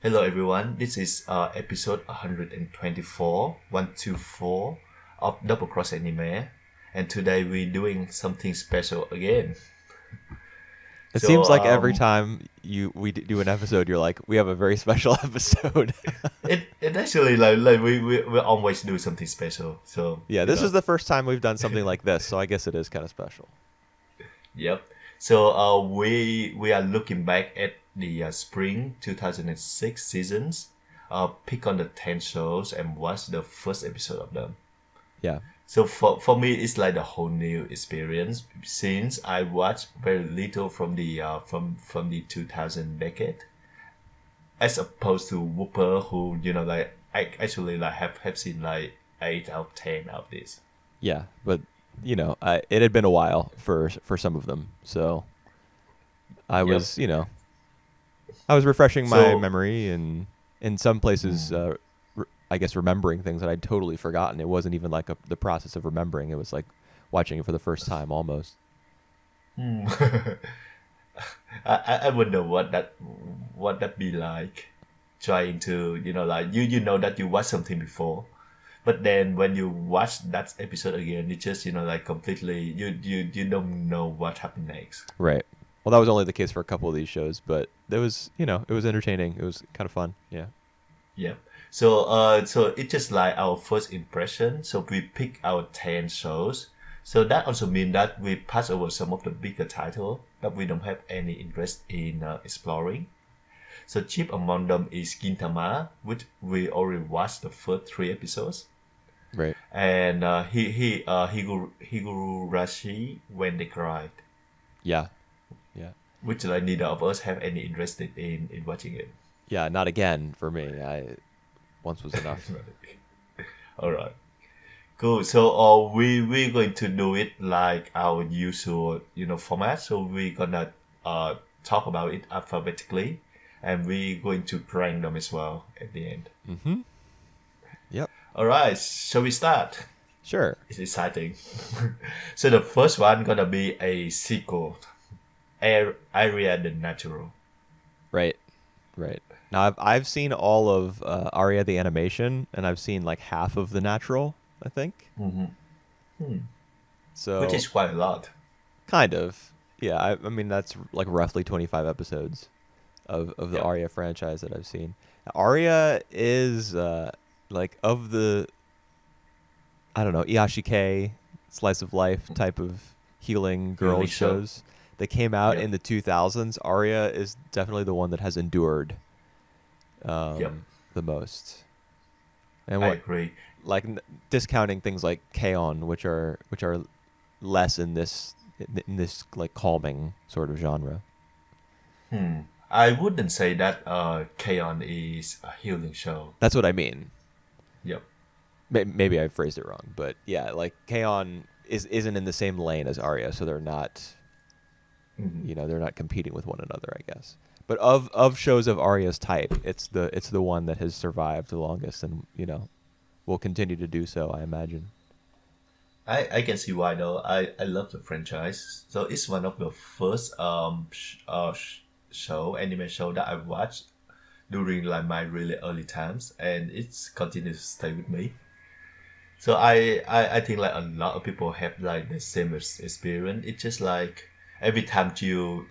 Hello everyone, this is episode 124 of Double Cross Anime, and today we're doing something special again. It So seems like every time we do an episode, you're like, we have a very special episode. it actually like we always do something special. So Yeah, this is the first time we've done something like this, so I guess it is kind of special. yep. So we are looking back at the spring 2006 seasons. Pick on the 10 shows and watch the first episode of them. Yeah. So for me, it's like a whole new experience since I watched very little from the 2000 decade, as opposed to Whooper, who like I actually like have seen like 8 out of 10 of this. Yeah, but it had been a while for some of them, so I Yep. was, I was refreshing my So memory and in some places, I guess remembering things that I'd totally forgotten. It wasn't even like the process of remembering. It was like watching it for the first time almost. hmm. I wonder what that be like, trying to like you know that you watched something before, but then when you watch that episode again, you just like completely you don't know what happened next. Right. Well, that was only the case for a couple of these shows, but there was, it was entertaining. It was kind of fun. Yeah. Yeah. So it's just like our first impression. So we pick our 10 shows. So that also means that we pass over some of the bigger titles that we don't have any interest in exploring. So chief among them is Gintama, which we already watched the first 3 episodes, Right. and Higurashi when they cried, Yeah. Yeah. which like neither of us have any interest in watching it. Yeah. Not again for me. I once was enough. All right. Cool. So we're going to do it like our usual format. So we're gonna talk about it alphabetically, and we're going to rank them as well at the end. Mm-hmm. Yep. All right. Shall we start? Sure. It's exciting. So the first one gonna be a sequel, Aria the Natural. Right. Right. Now I've seen all of Aria the animation, and I've seen like half of the natural, I think. Mm-hmm. Which So is quite a lot. kind of. Yeah. I mean that's like roughly 25 episodes of the Yep. Aria franchise that I've seen. Aria is like of the I don't know, Iyashikei, slice of life type of healing Really girls show. shows that came out Yep. in the 2000s. Aria is definitely the one that has endured Yep. the most. And I what agree. like discounting things like K-On, which are less in this like calming sort of genre. Hmm. I wouldn't say that K-On is a healing show. That's what I mean. Yep. Maybe I phrased it wrong, but yeah, like K-On isn't in the same lane as Arya, so they're not, Hmm. they're not competing with one another, I guess. But of shows of Arya's type, it's the one that has survived the longest, and will continue to do so, I imagine. I can see why though. I love the franchise. So it's one of the first anime show that I watched during like my really early times, and it's continues to stay with me. So I think like a lot of people have like the same experience. It's just like every time you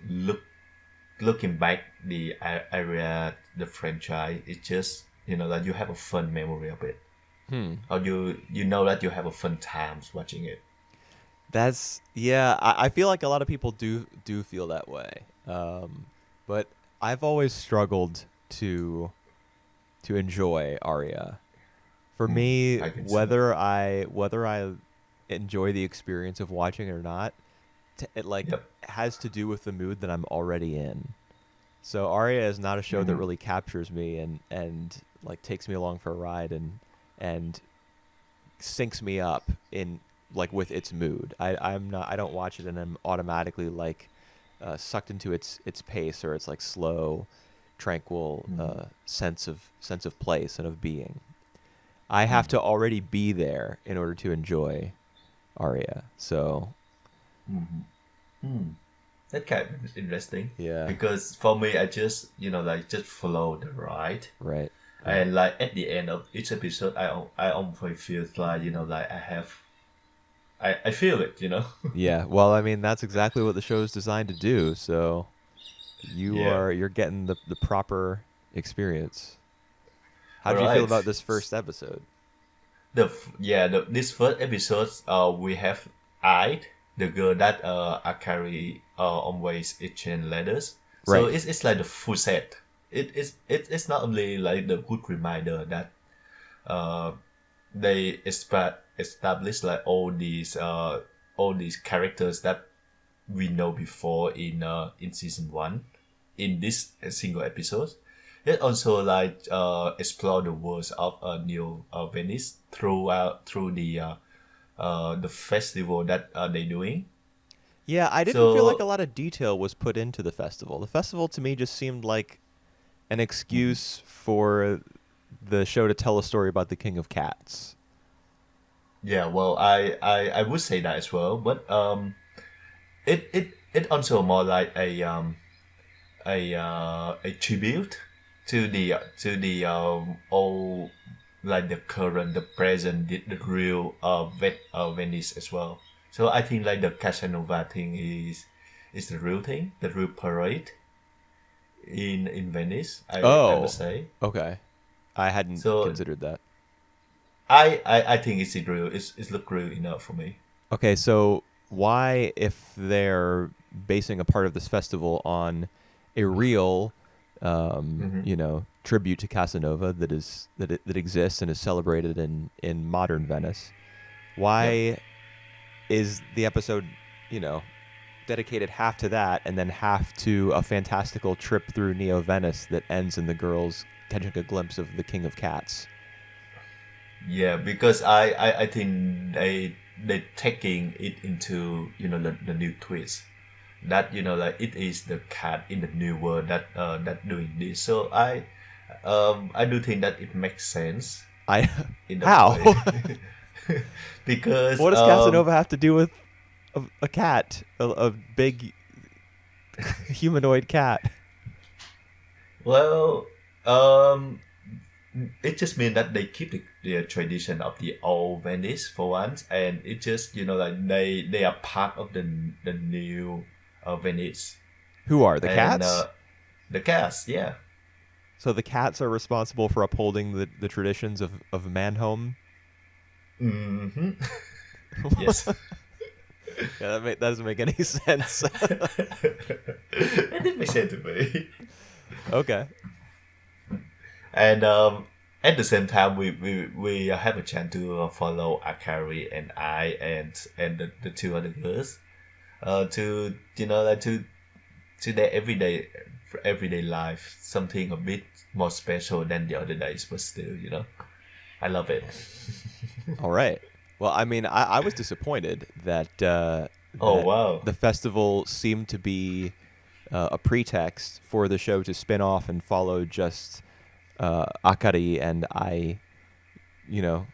looking back the area, the franchise, it's just that you have a fun memory of it, Hmm. or you know that you have a fun times watching it. That's yeah. I feel like a lot of people do feel that way, but I've always struggled to enjoy Arya. For me, I can see that. whether I enjoy the experience of watching it or not, it like Yep. has to do with the mood that I'm already in. So Arya is not a show that Hmm. really captures me and like takes me along for a ride and syncs me up in like with its mood. I don't watch it and I'm automatically like sucked into its pace or its like slow, tranquil Hmm. sense of place and of being. I have Hmm. to already be there in order to enjoy Arya. So Hmm. Hmm. That kind of interesting. Yeah. Because for me, I just like just follow the ride, Right. and like at the end of each episode, I always feel like like I feel it. Yeah. Well, I mean, that's exactly what the show is designed to do. So Yeah. you're getting the proper experience. How All did you feel right. about this first episode? This first episode, we have I, the girl that Akari always exchange letters. So Right. it's like the full set. It's not only like the good reminder that uh they establish like all these characters that we know before in season one in this single episode. It also like explore the worlds of New Venice through the festival that they're doing. Yeah, I didn't feel like a So lot of detail was put into the festival. The festival to me just seemed like an excuse for the show to tell a story about the King of Cats. yeah, well, I would say that as well, but it also more like a tribute to the old, like the current, the present, the real Venice as well. So I think like the Casanova thing is the real thing, the real parade in Venice. I must Oh, say. okay. I hadn't So considered that. I think it's real. It's look real enough for me. Okay, so why, if they're basing a part of this festival on a real, Mm-hmm. tribute to Casanova that exists and is celebrated in modern Venice, Yep. why is the episode, you know, dedicated half to that and then half to a fantastical trip through Neo Venice that ends in the girls catching a glimpse of the King of Cats? Yeah, because I think they taking it into the new twist that like it is the cat in the new world that doing this. So I do think that it makes sense I in that How? way. Because What does Casanova have to do with a cat, a big humanoid cat? well um it just means that they keep the tradition of the old Venice for once, and it just like they are part of the new Venice. Who are the And cats? the cast, yeah. So the cats are responsible for upholding the traditions of Manhome. Mm-hmm. Yes. Yeah, that doesn't make any sense. It did make sense to me. Okay. And at the same time, we have a chance to follow Akari and I and the two other girls, to like to their everyday life, something a bit more special than the other days, but still, I love it. All right. Well, I mean, I was disappointed that Oh that wow. the festival seemed to be a pretext for the show to spin off and follow just Akari and I, you know,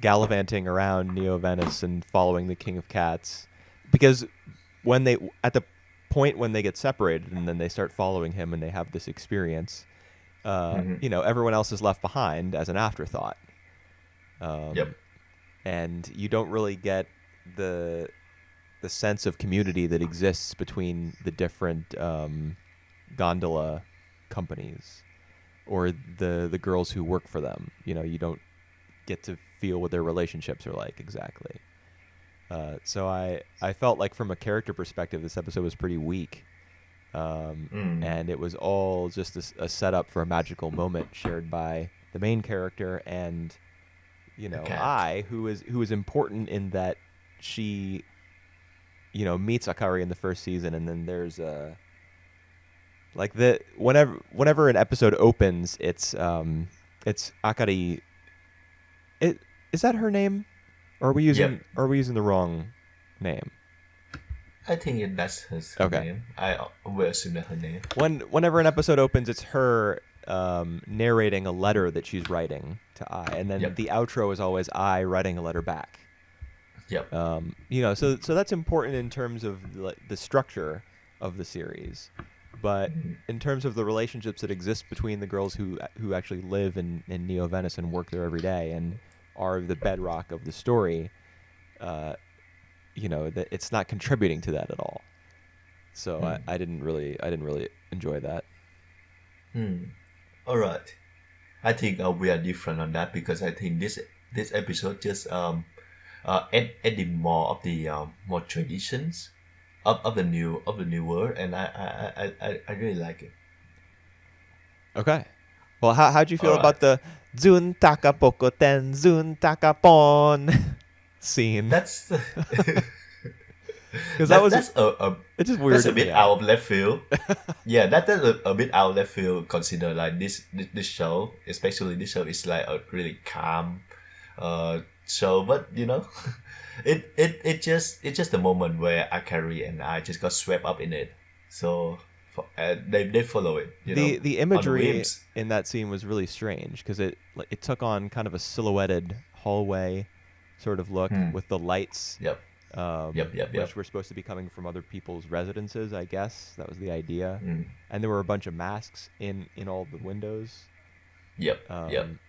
gallivanting around Neo Venice and following the King of Cats, because when they at the point when they get separated and then they start following him and they have this experience, Hmm. everyone else is left behind as an afterthought. Yep. And you don't really get the sense of community that exists between the different gondola companies or the girls who work for them. You don't get to feel what their relationships are like exactly. So I felt like from a character perspective, this episode was pretty weak. Mm. And it was all just a setup for a magical moment shared by the main character and The cat. I, who is important in that she meets Akari in the first season, and then there's like the whenever an episode opens, it's Akari. It is that her name, or Yep. are we using the wrong name? I think that's her Okay. name. I will assume that her name. Whenever an episode opens, it's her narrating a letter that she's writing to I, and then Yep. the outro is always I writing a letter back. Yep. So that's important in terms of the structure, of the series. But in terms of the relationships that exist between the girls who actually live in Neo Venice and work there every day and are the bedrock of the story, that it's not contributing to that at all. So I didn't really enjoy that. All right. I think we are different on that because I think this episode just adding more of the more traditions of the new world, and I really like it. Okay. Well, how'd you All feel right. about the Zun Taka Pokoten Zun Taka Pon scene? That's Because that was that's it just that's a weirded me bit out out. of left field. Yeah, that's a bit out of left field. Consider like this show, especially this show, is like a really calm show, but it's just a moment where Akari and I just got swept up in it. So they follow it, The on the imagery whims. in that scene was really strange because it took on kind of a silhouetted hallway sort of look with the lights, Yep. Yep. which were supposed to be coming from other people's residences. I guess that was the idea, Mm. and there were a bunch of masks in all the windows. Yep. Yep. Um,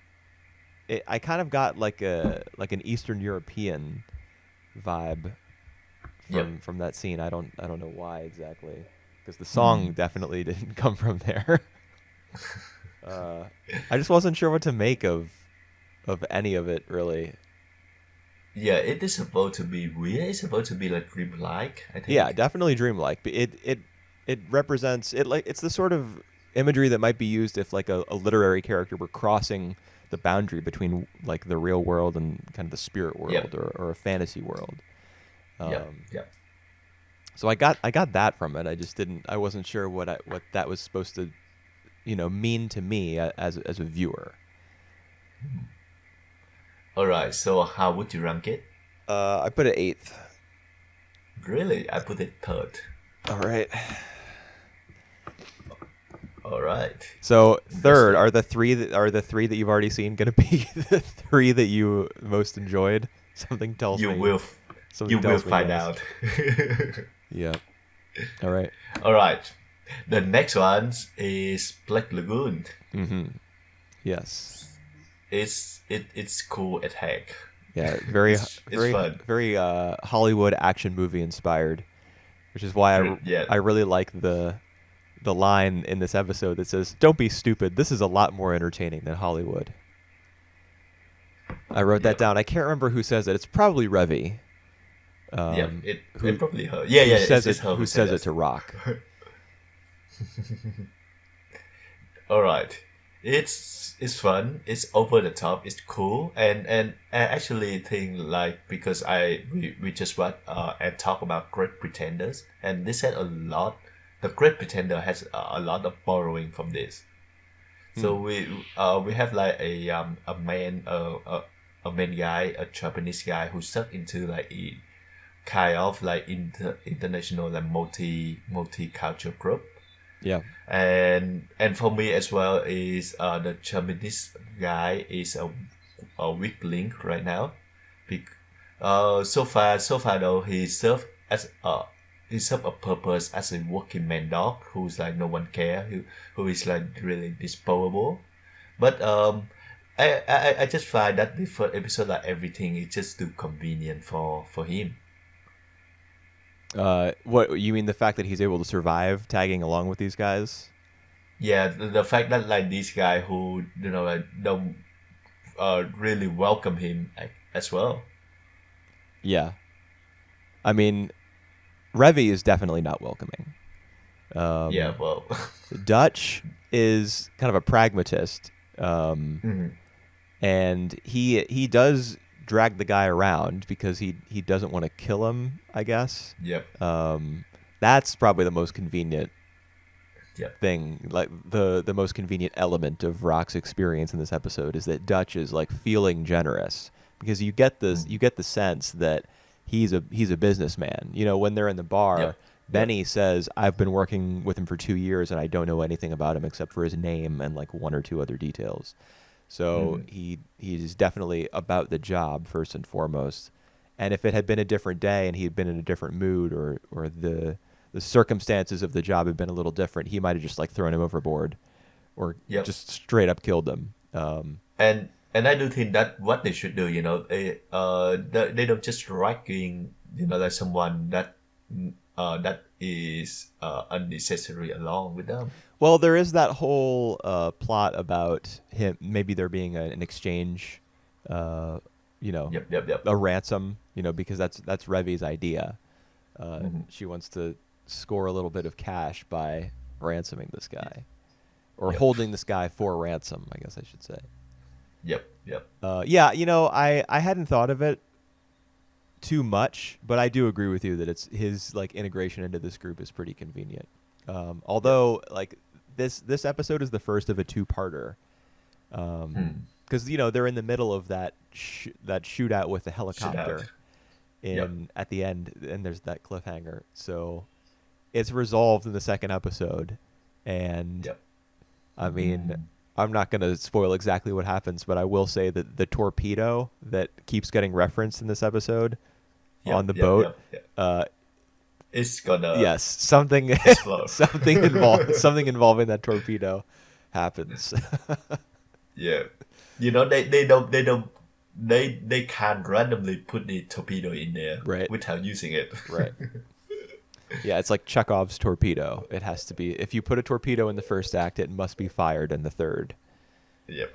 I kind of got like an Eastern European vibe from that scene. I don't know why exactly, because the song definitely didn't come from there. I just wasn't sure what to make of any of it really. Yeah, it is supposed to be weird. It's supposed to be like dreamlike, I think. Yeah, definitely dreamlike. But it represents it like it's the sort of imagery that might be used if like a literary character were crossing the boundary between like the real world and kind of the spirit world Yep. or a fantasy world. Yep. Yep. So I got that from it. I wasn't sure what that was supposed to, mean to me as a viewer. All right. So how would you rank it? I put it 8th. Really, I put it third. All right. All right. So third Interesting. are the three that you've already seen going to be the three that you most enjoyed? Something tells You me. will, Something you will tells me find yes. out. Yeah. All right. All right. The next one is Black Lagoon. Mm-hmm. Yes. It's cool as heck. Yeah. Very It's very fun. very Hollywood action movie inspired, which is why Yeah. I really like the line in this episode that says, "Don't be stupid. This is a lot more entertaining than Hollywood." I wrote that Yep. down. I can't remember who says it. It's probably Revy. Yeah. Who It probably her. Yeah. who Yeah. says It's it her who said says it that. to Rock. All right. It's fun. It's over the top. It's cool, and I actually think like because we just watch and talk about Great Pretenders, and this had a lot. The Great Pretender has a lot of borrowing from this. So we have like a main guy, a Japanese guy who's stuck into like a kind of like international like multicultural group, Yeah. and for me as well is the Japanese guy is a weak link right now. So far though he served a purpose as a working man dog who's like no one care who is like really disposable, but I just find that the first episode like everything is just too convenient for him. What you mean the fact that he's able to survive tagging along with these guys? Yeah, the fact that like this guy who like don't really welcome him as well. Yeah. I mean, Revy is definitely not welcoming. Yeah, well. Dutch is kind of a pragmatist, Mhm. and he does drag the guy around because he doesn't want to kill him, I guess. Yep. That's probably the most convenient Yep. thing, like the most convenient element of Rock's experience in this episode is that Dutch is like feeling generous because you get the sense that he's a businessman. When they're in the bar, Yep. Benny says, "I've been working with him for 2 years and I don't know anything about him except for his name and like one or two other details." So he's definitely about the job first and foremost. And if it had been a different day and he had been in a different mood or the circumstances of the job had been a little different, he might have just like thrown him overboard or Yep. just straight up killed him. And I do think that what they should do, they don't just dragging, like someone that is unnecessary along with them. Well, there is that whole plot about him. Maybe there being an exchange, uh, you know, Yep, yep, yep. a ransom. Because that's Revi's idea. Hmm. She wants to score a little bit of cash by ransoming this guy, or Yep, holding this guy for ransom, I guess I should say. yep, yep. Yeah, I hadn't thought of it too much, but I do agree with you that it's his like integration into this group is pretty convenient. Yep. Although like this episode is the first of a two-parter, Hmm. because they're in the middle of that shootout with the Should out. helicopter Yep, in at the end, and there's that cliffhanger. So it's resolved in the second episode, and yep. I mean, Mm. I'm not going to spoil exactly what happens, but I will say that the torpedo that keeps getting referenced in this episode on Yep, the yep, boat, yep, yep. uh, It's gonna yes, something explode. something involving that torpedo happens. Yeah. They can't randomly put the torpedo in there Right, without using it. right. Yeah, it's like Chekhov's torpedo. It has to be, if you put a torpedo in the first act, it must be fired in the third. Yep.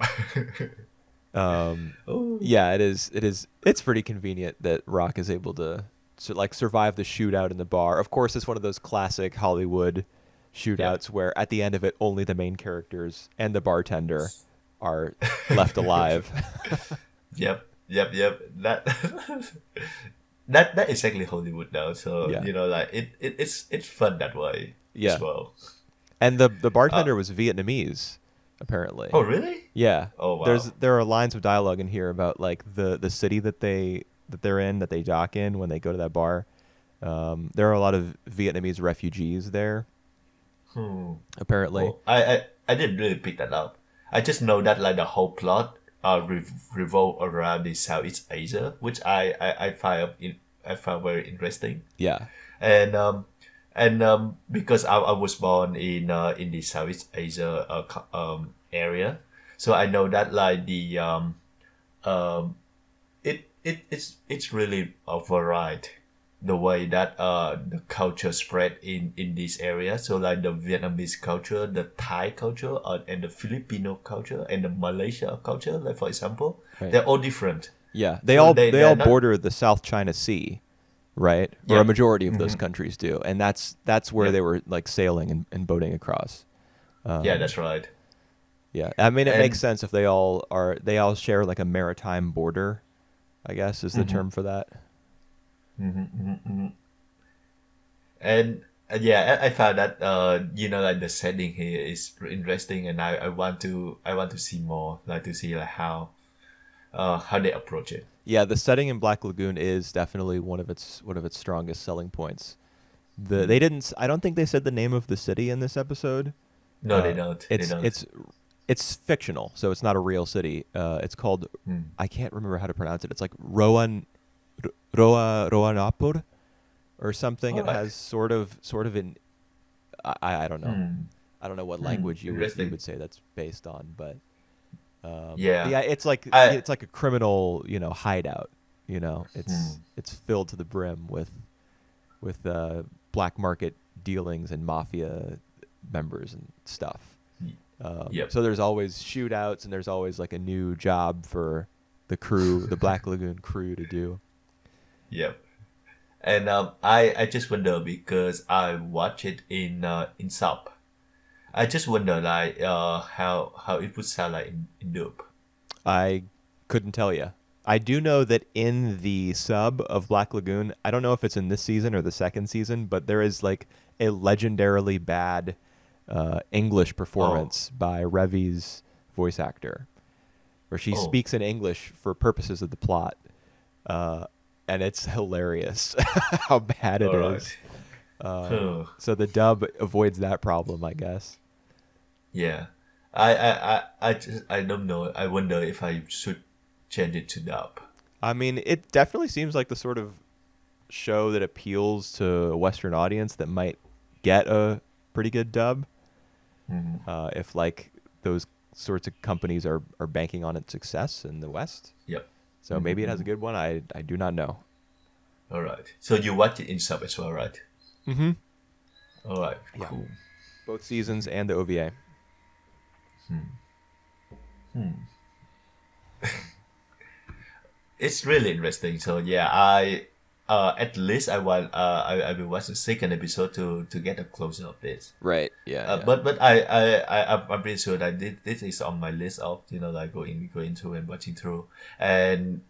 Um, Oh. yeah, it is. It's pretty convenient that Rock is able to like survive the shootout in the bar. Of course, it's one of those classic Hollywood Yep. shootouts where at the end of it, only the main characters and the bartender are left alive. Yep. Yep. Yep. That exactly Hollywood now. So Yeah, like it's fun that way as yeah. well. And the Uh, bartender was Vietnamese, apparently. oh really? Yeah, Oh wow. there are lines of dialogue in here about like the city that they're in, that they dock in when they go to that bar. There are a lot of Vietnamese refugees there, Hmm. apparently. Oh, I didn't really pick that up. I just know that like the whole plot revolve around the Southeast Asia, which I found very interesting. Yeah, And because I was born in the Southeast Asia area, so I know that like the um it's really a variety the way that the culture spread in this area. So like the Vietnamese culture, the Thai culture, and the Filipino culture and the Malaysia culture, like for example, right. they're all different. Yeah, So they they're all not. border the South China Sea, right? Or a Yep. majority of those Hmm. countries do, and that's where Yep. they were like sailing and boating across. Yeah, Um, that's right. yeah, I mean it makes And sense if they all share like a maritime border, I guess is the mhm, term for that. mhm, mhm, mhm. And yeah, I found that like the setting here is interesting, and I want to see more, like to see like how they approach it. Yeah, the setting in Black Lagoon is definitely one of its strongest selling points. They Mm. didn't. I don't think they said the name of the city in this episode. No, they don't. They It's don't. it's fictional, so it's not a real city. It's called, Mm. I can't remember how to pronounce it. It's like Roanapur or something. All It right. has sort of an I don't know. Hmm. I don't know what Hmm. language you Interesting. would say that's based on, but Yeah. yeah, I. it's like a criminal hideout. Hmm. It's filled to the brim with black market dealings and mafia members and stuff. Yep. So there's always shootouts, and there's always like a new job for the crew, the Black Lagoon crew, to do. Yep. And I just wonder because I watch it in sub. I just wonder like how it would sound like in dub. I couldn't tell you. I do know that in the sub of Black Lagoon, I don't know if it's in this season or the second season, but there is like a legendarily bad English Oh. performance by Revi's voice actor, where she Oh. speaks in English for purposes of the plot, uh, and it's hilarious how bad it All is. right. Huh. So the dub avoids that problem, I guess. Yeah. I don't know. I wonder if I should change it to dub. I mean, it definitely seems like the sort of show that appeals to a Western audience that might get a pretty good dub. If like those sorts of companies are banking on its success in the West. Yep. So maybe it has a good one. I do not know. All right. So you watch it in sub as well, right? Mm-hmm. All right. Yeah. Cool. Both seasons and the OVA. It's really interesting. So yeah, I at least I want I will watch the second episode to get a closer of this. Right. Yeah. But I'm pretty sure that this is on my list of like going through and watching through, and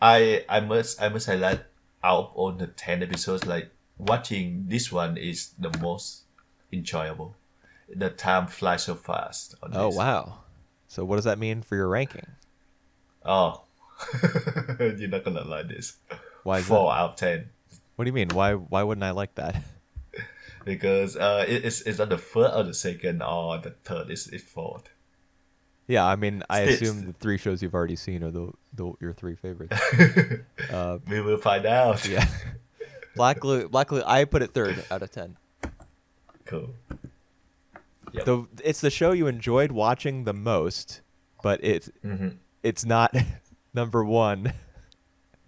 I must say that out of all the 10 episodes, like watching this one is the most enjoyable. The time flies so fast on Oh this. wow. So what does that mean for your ranking? Oh, you're not gonna like this. Why is 4 out of 10. What do you mean? Why wouldn't I like that? Because it's not the first or the second or the third. It's fourth. Yeah, I mean, I Still- assume the 3 shows you've already seen are your 3 favorites. We will find out. Yeah. Blackly, I put it 3rd out of 10. Cool. Yep. It's the show you enjoyed watching the most, but it's not number 1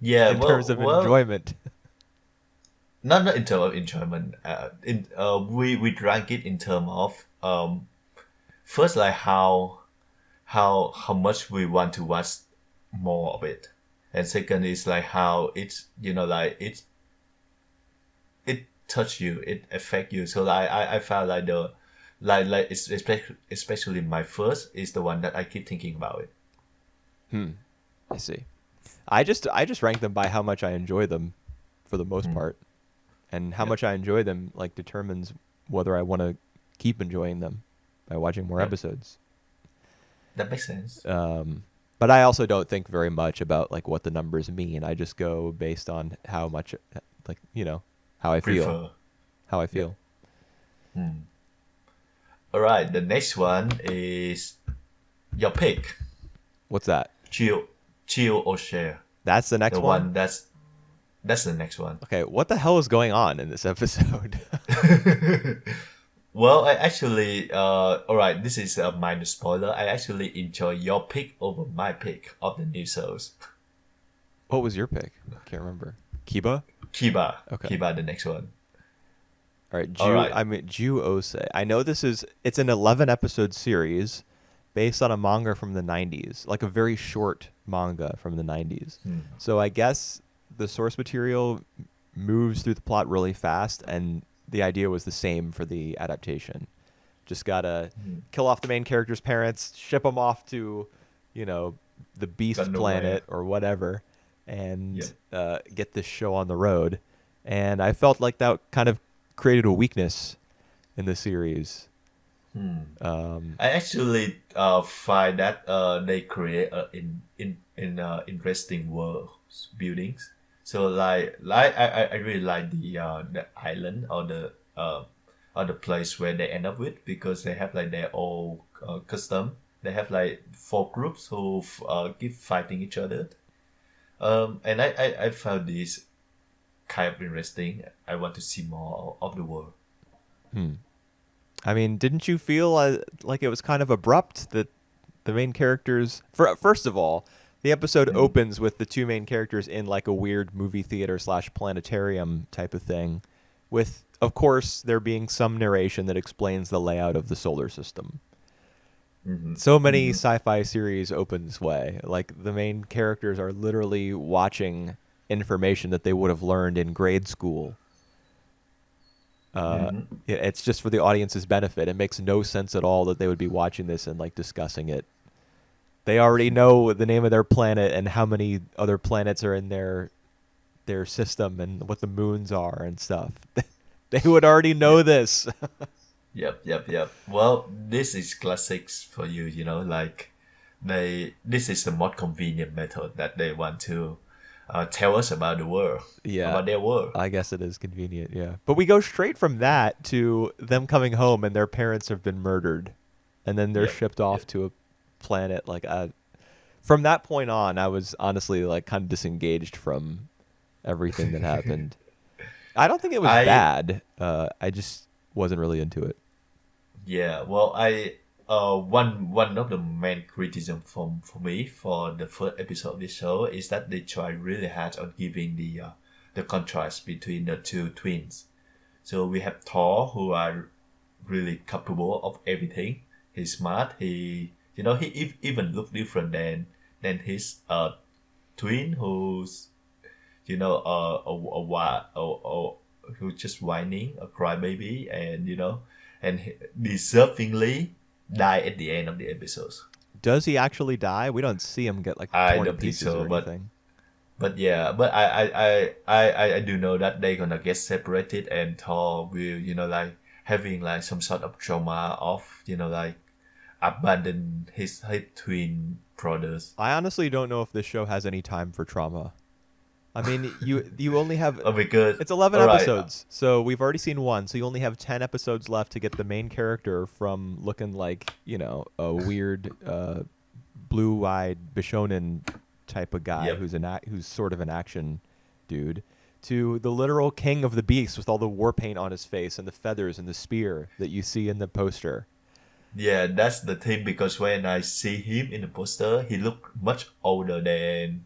Yeah, in terms of enjoyment. Not in terms of enjoyment. We rank it in terms of first, like how much we want to watch more of it, and second is like how it's like it touch you, it affect you. So like I felt like it's especially my first is the one that I keep thinking about it. I see. I just rank them by how much I enjoy them, for the most part, and how much I enjoy them like determines whether I want to keep enjoying them by watching more episodes. That makes sense. But I also don't think very much about like what the numbers mean. I just go based on how much, like how I feel. Prefer. How I feel. All right, the next one is your pick. What's that? Jyu Oh Sei. That's the next The one? one that's the next one. Okay, what the hell is going on in this episode? Well, I actually, all right, this is a minor spoiler. I actually enjoy your pick over my pick of the new shows. What was your pick? I can't remember. Kiba? Kiba. Okay. Kiba, the next one. All right, All right. Jyu Oh Sei. I know it's an 11 episode series based on a manga from the 90s, like a very short manga from the 90s. So I guess the source material moves through the plot really fast, and the idea was the same for the adaptation. Just gotta kill off the main character's parents, ship them off to, the Beast Got no Planet or whatever, and get this show on the road. And I felt like that kind of created a weakness in the series. I actually find that they create interesting world buildings. So like I really like the island or the place where they end up with, because they have like their own custom. They have like 4 groups who keep fighting each other. And I found this kind of interesting. I want to see more of the world. I mean, didn't you feel like it was kind of abrupt that the main characters... First of all, the episode opens with the 2 main characters in like a weird movie theater / planetarium type of thing, with, of course, there being some narration that explains the layout of the solar system. So many sci-fi series open this way. Like, the main characters are literally watching information that they would have learned in grade school. It's just for the audience's benefit. It makes no sense at all that they would be watching this and like discussing it. They already know the name of their planet and how many other planets are in their system and what the moons are and stuff. They would already know this. Yep. Well, this is classics for you, like this is the most convenient method that they want to tell us about the world. Yeah. About their world. I guess it is convenient, yeah. But we go straight from that to them coming home and their parents have been murdered. And then they're shipped off to a planet. Like, from that point on, I was honestly like kind of disengaged from everything that happened. I don't think it was I bad. I just wasn't really into it. Yeah, well, I one of the main criticism for me for the first episode of this show is that they try really hard on giving the contrast between the two twins. So we have Thor, who are really capable of everything. He's smart. He even look different than his twin, who's who's just whining, a crybaby, and deservingly die at the end of the episodes. Does he actually die? We don't see him get like I torn to don't think pieces so, or but anything. but yeah, but I do know that they're gonna get separated, and Thor will like having like some sort of trauma of like abandon his twin brothers. I honestly don't know if this show has any time for trauma. I mean, you only have Oh, because it's 11 all right, episodes. So we've already seen one, so you only have 10 episodes left to get the main character from looking like, a weird blue-eyed Bishonen type of guy yep, who's sort of an action dude to the literal king of the beasts with all the war paint on his face and the feathers and the spear that you see in the poster. yeah, that's the thing. Because when I see him in the poster, he look much older than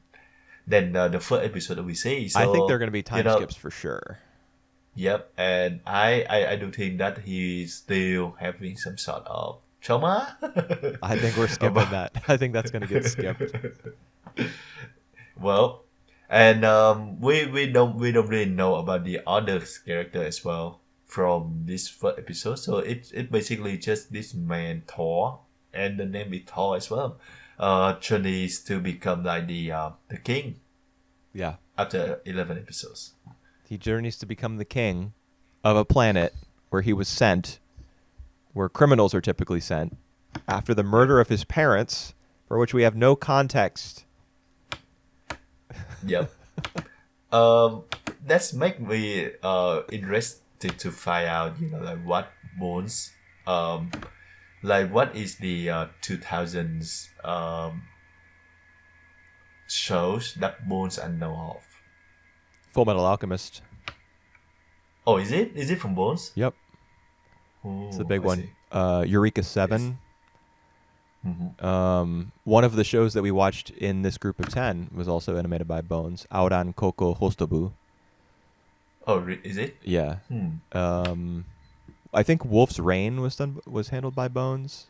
the first episode that we see. I think they're So going to be time skips for sure. yep, and I do think that he's still having some sort of trauma. I think we're skipping that. I think that's going to get skipped. Well, and we don't really know about the other character as well from this first episode. So it basically just this man Thor, and the name is Thor as well. Journeys to become like the king Yeah. after 11 episodes. He journeys to become the king of a planet where he was sent, where criminals are typically sent, after the murder of his parents, for which we have no context. Yep. That's make me interested to find out, like what Bones, like what is the 2000s shows that Bones I know of. Full Metal Alchemist. Oh, is it? Is it from Bones? Yep. Oh, It's the big I one. see. Eureka 7. Mm-hmm. One of the shows that we watched in this group of 10 was also animated by Bones. Ouran Koko Hostobu. Oh, is it? Yeah. Hmm. I think Wolf's Rain was handled by Bones.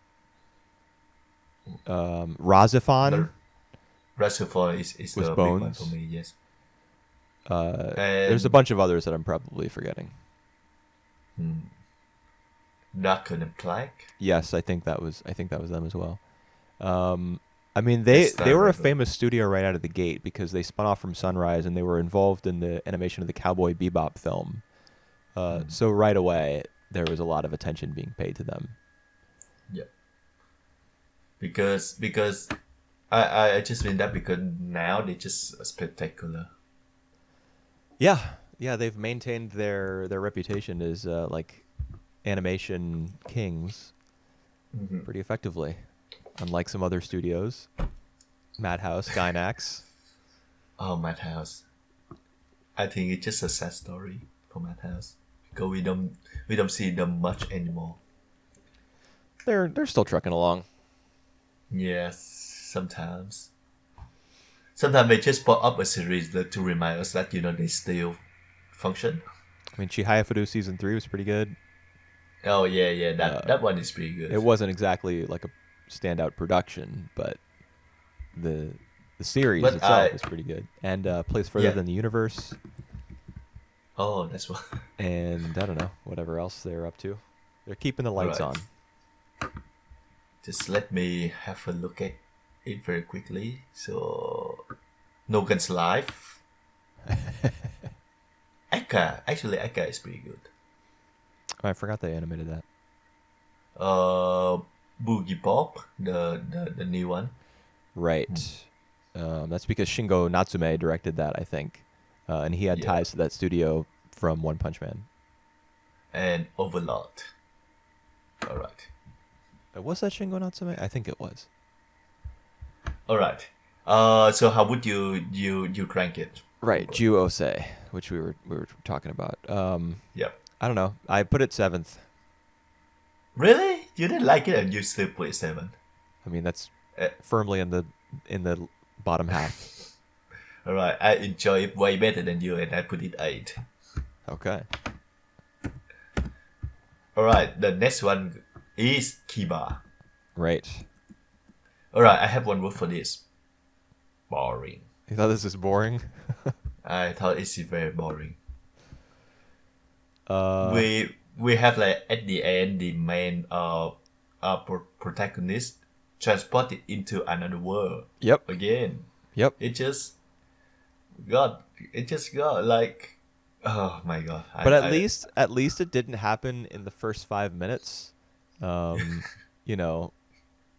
Razifon Reservoir is was the big one Bones. for me. Yes. There's a And bunch of others that I'm probably forgetting. Darker than Black. Yes, I think that was them as well. I mean, That's they were a Starlight. famous studio right out of the gate because they spun off from Sunrise and they were involved in the animation of the Cowboy Bebop film. So right away, there was a lot of attention being paid to them. Yeah. Because I just mean that because now they're just spectacular. Yeah, they've maintained their reputation as like animation kings pretty effectively, unlike some other studios, Madhouse, Gainax. Oh, Madhouse. I think it's just a sad story for Madhouse because we don't see them much anymore. They're still trucking along. Yes, sometimes. Sometimes they just put up a series to remind us that they still function. I mean, Chihaya Fudu season 3 was pretty good. Oh yeah, that one is pretty good. It wasn't exactly like a standout production, but the series But itself was pretty good. And Place Further Than the Universe. Oh, that's what. And I don't know, whatever else they're up to. They're keeping the lights Alright. on. Just let me have a look at it very quickly. So, Nogan's Life. Eka is pretty good. Oh, I forgot they animated that. Boogie Pop, the new one, Right. That's because Shingo Natsume directed that, I think. And he had Yeah. ties to that studio from One Punch Man. and Overlord. All right, Was that Shingo Natsume? I think it was. all right. So how would you rank it? Right, Jyu Oh Sei, which we were talking about. Yep. I don't know. I put it 7th. Really? You didn't like it and you still put it 7? I mean, that's Uh, firmly in the bottom half. Alright, I enjoy it way better than you and I put it 8. Okay. Alright, the next one is Kiba. Right. Alright, I have one word for this. Boring. You thought this was boring? I thought it's very boring. Uh, We have like at the end the main protagonist transported into another world yep. again. Yep. It just got like, oh my god. But at least it didn't happen in the first 5 minutes. You know,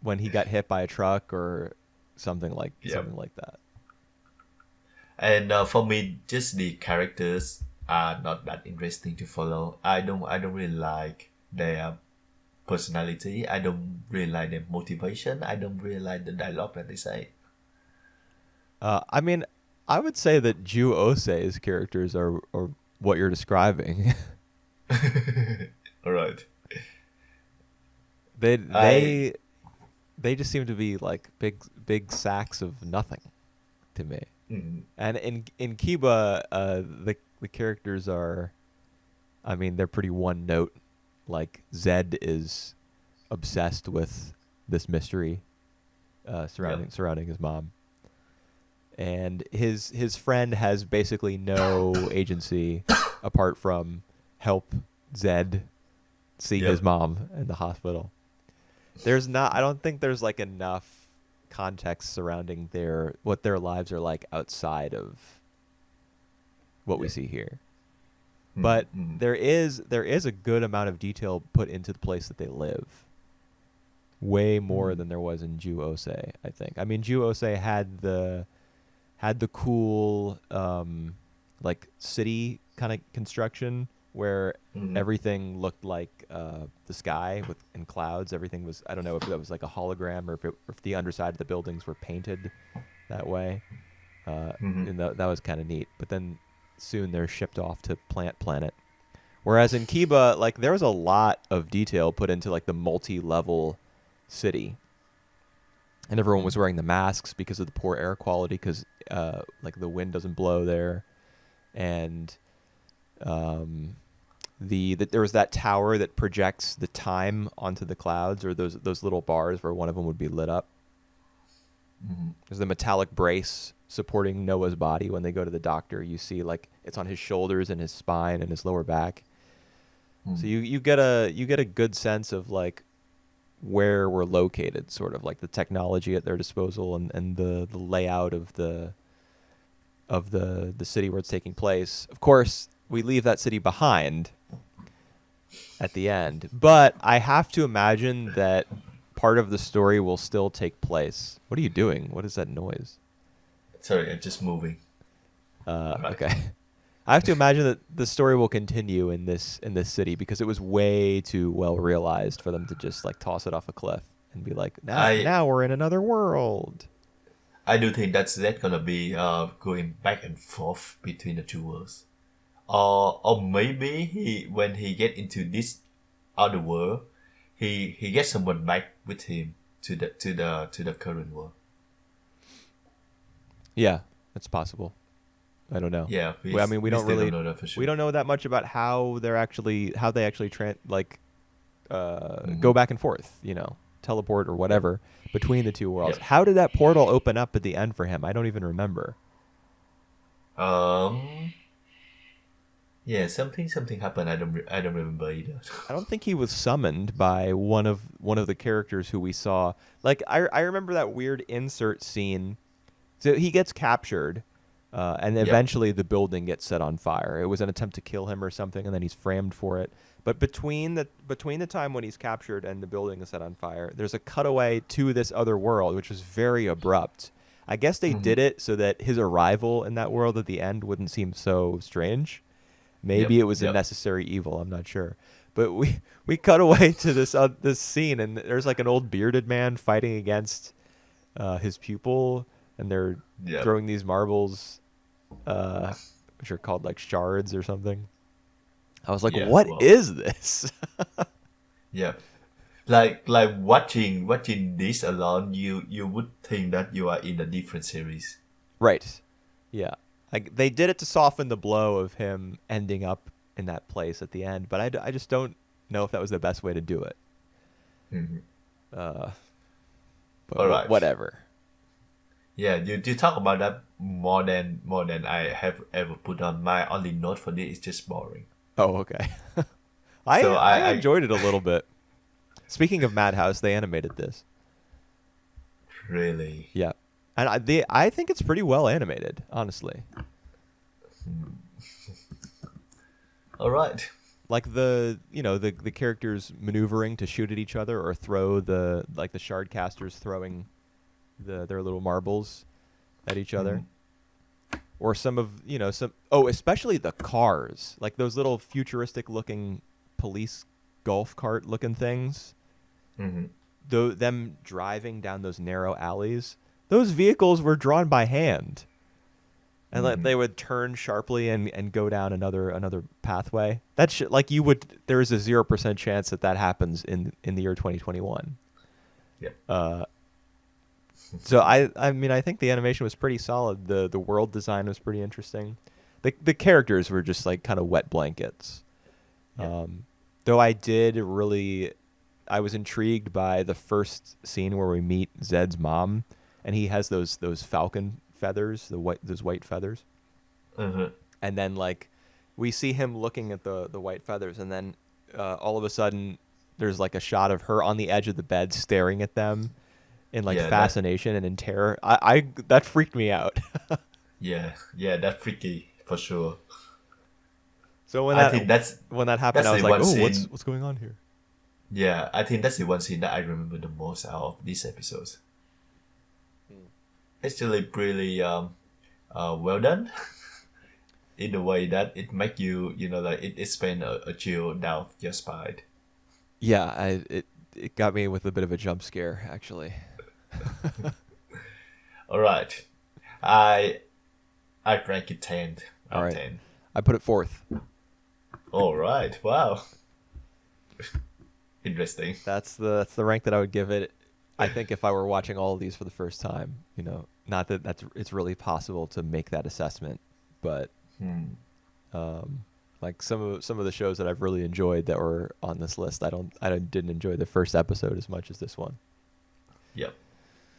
when he got hit by a truck or something like that. And for me, just the characters are not that interesting to follow. I don't really like their personality. I don't really like their motivation. I don't really like the dialogue that they say. I mean, I would say that Jyu Oh Sei's characters are what you're describing. All right. They just seem to be like big sacks of nothing to me. Mm, And in Kiba, the characters are, I mean, they're pretty one note. Like Zed is obsessed with this mystery surrounding his mom, and his friend has basically no agency apart from help Zed see his mom in the hospital. I don't think there's like enough context surrounding what their lives are like outside of what we see here. But there is a good amount of detail put into the place that they live. Way more than there was in Jyu Oh Sei, I think. I mean, Jyu Oh Sei had the cool like city kind of construction where everything looked like the sky in clouds. Everything was, I don't know if that was like a hologram or if the underside of the buildings were painted that way. And that was kind of neat. But then soon they're shipped off to Plant Planet. Whereas in Kiba, like there was a lot of detail put into like the multi-level city. And everyone was wearing the masks because of the poor air quality, because like the wind doesn't blow there. And there was that tower that projects the time onto the clouds, or those little bars where one of them would be lit up. There's the metallic brace supporting Noah's body. When they go to the doctor, you see like it's on his shoulders and his spine and his lower back. So you get a good sense of like where we're located, sort of like the technology at their disposal and the layout of the city where it's taking place. Of course, we leave that city behind at the end, but I have to imagine that part of the story will still take place. What are you doing? What is that noise? Sorry, I'm just moving. Right. Okay. I have to imagine that the story will continue in this city, because it was way too well realized for them to just like toss it off a cliff and be like, now we're in another world. I do think that's gonna be going back and forth between the two worlds, or maybe when he get into this other world, he gets someone back with him to the current world. Yeah, that's possible. I don't know. Yeah, we don't really know that for sure. We don't know that much about how they actually go back and forth, teleport or whatever between the two worlds. Yep. How did that portal open up at the end for him? I don't even remember. Yeah, something happened. I don't remember either. I don't think he was summoned by one of the characters who we saw. Like I remember that weird insert scene. So he gets captured, and eventually the building gets set on fire. It was an attempt to kill him or something, and then he's framed for it. But between the time when he's captured and the building is set on fire, there's a cutaway to this other world, which was very abrupt. I guess they did it so that his arrival in that world at the end wouldn't seem so strange. Maybe it was a necessary evil. I'm not sure. But we cut away to this scene, and there's like an old bearded man fighting against his pupil, and they're throwing these marbles. which are called like shards or something. I was like, Yeah, what well, is this? yeah. Like watching this alone, you would think that you are in a different series. Right. Yeah. Like they did it to soften the blow of him ending up in that place at the end, but I just don't know if that was the best way to do it. Mhm. Uh, but All right. whatever. Yeah, you talk about that more than I have ever put on. My only note for this is just boring. Oh, okay. So I I enjoyed it a little bit. Speaking of Madhouse, they animated this. really. Yeah. And I think it's pretty well animated, honestly. All right. Like the characters maneuvering to shoot at each other or throw the shard casters throwing their little marbles at each other. Mhm. Or some of especially the cars, like those little futuristic looking police golf cart looking things. Mhm. Though them driving down those narrow alleys, those vehicles were drawn by hand, and like Mhm. they would turn sharply and go down another pathway. That shit, like you would, there is a 0% chance that happens in the year 2021. Yep. So I mean I think the animation was pretty solid. The world design was pretty interesting. The characters were just like kind of wet blankets. Yep. Though I was intrigued by the first scene where we meet Zed's mom, and he has those falcon feathers, those white feathers, Uh-huh. and then like we see him looking at the white feathers, and then all of a sudden there's like a shot of her on the edge of the bed staring at them in like Yeah, that fascination and in terror. I that freaked me out. yeah, that's freaky for sure. So I think when that happened, that's I the was like, one oh, scene. what's going on here? Yeah, I think that's the one scene that I remember the most out of these episodes. Actually, pretty well done in the way that it make you know like it spend a chill down your spine. Yeah, it got me with a bit of a jump scare actually. All right, I I rank it 10 All out of right, 10. I put it fourth. All right, wow, interesting. That's the rank that I would give it. I think if I were watching all of these for the first time, not that it's really possible to make that assessment, but Hmm. like some of the shows that I've really enjoyed that were on this list, I didn't enjoy the first episode as much as this one. Yep.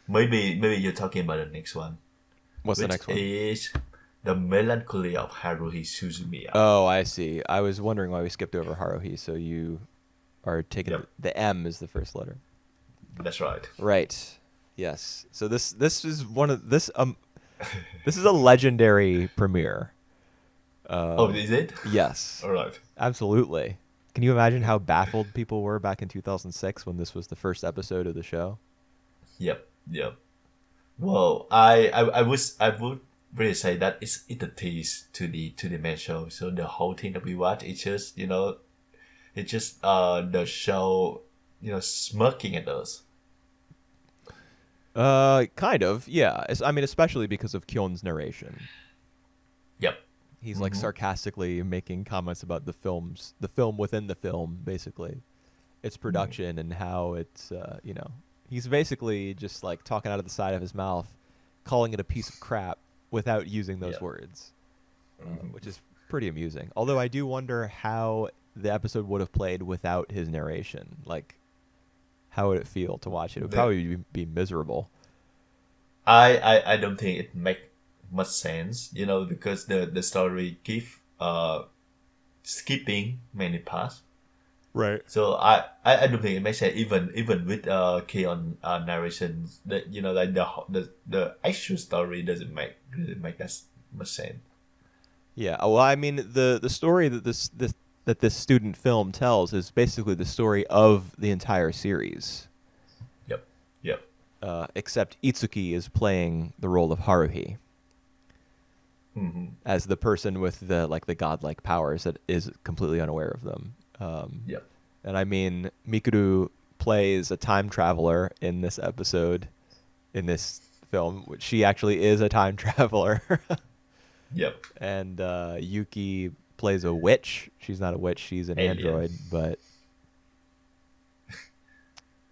Maybe you're talking about the next one, What's the which next one? is the Melancholy of Haruhi Suzumiya. Oh, I see. I was wondering why we skipped over Haruhi. So you are taking Yep, the M is the first letter. that's right. Right. Yes. So this is one of this is a legendary premiere. Oh, is it? Yes. All right. Absolutely. Can you imagine how baffled people were back in 2006 when this was the first episode of the show? Yep, yep. Well, I would really say that it's a tease to the main show. So the whole thing that we watch is just it's just the show smirking at us. Kind of. Yeah. I mean, especially because of Kyon's narration. Yep. He's like Hmm. sarcastically making comments about the film within the film, basically, its production and how it's, he's basically just like talking out of the side of his mouth, calling it a piece of crap without using those Yeah. words, which is pretty amusing. Although I do wonder how the episode would have played without his narration. Like, how would it feel to watch it? It would The, probably be miserable. I don't think it make much sense, because the story give skipping many parts. Right. So I don't think it makes sense even with Keon narrations that like the actual story doesn't make that much sense. Yeah. Well, I mean, the story that this student film tells is basically the story of the entire series. Yep. Yep. Except Itsuki is playing the role of Haruhi Hmm. as the person with the godlike powers that is completely unaware of them. Yep. And I mean, Mikuru plays a time traveler in this episode, in this film, which she actually is a time traveler. Yep. and Yuki plays a witch. She's not a witch; she's an Alien. android. But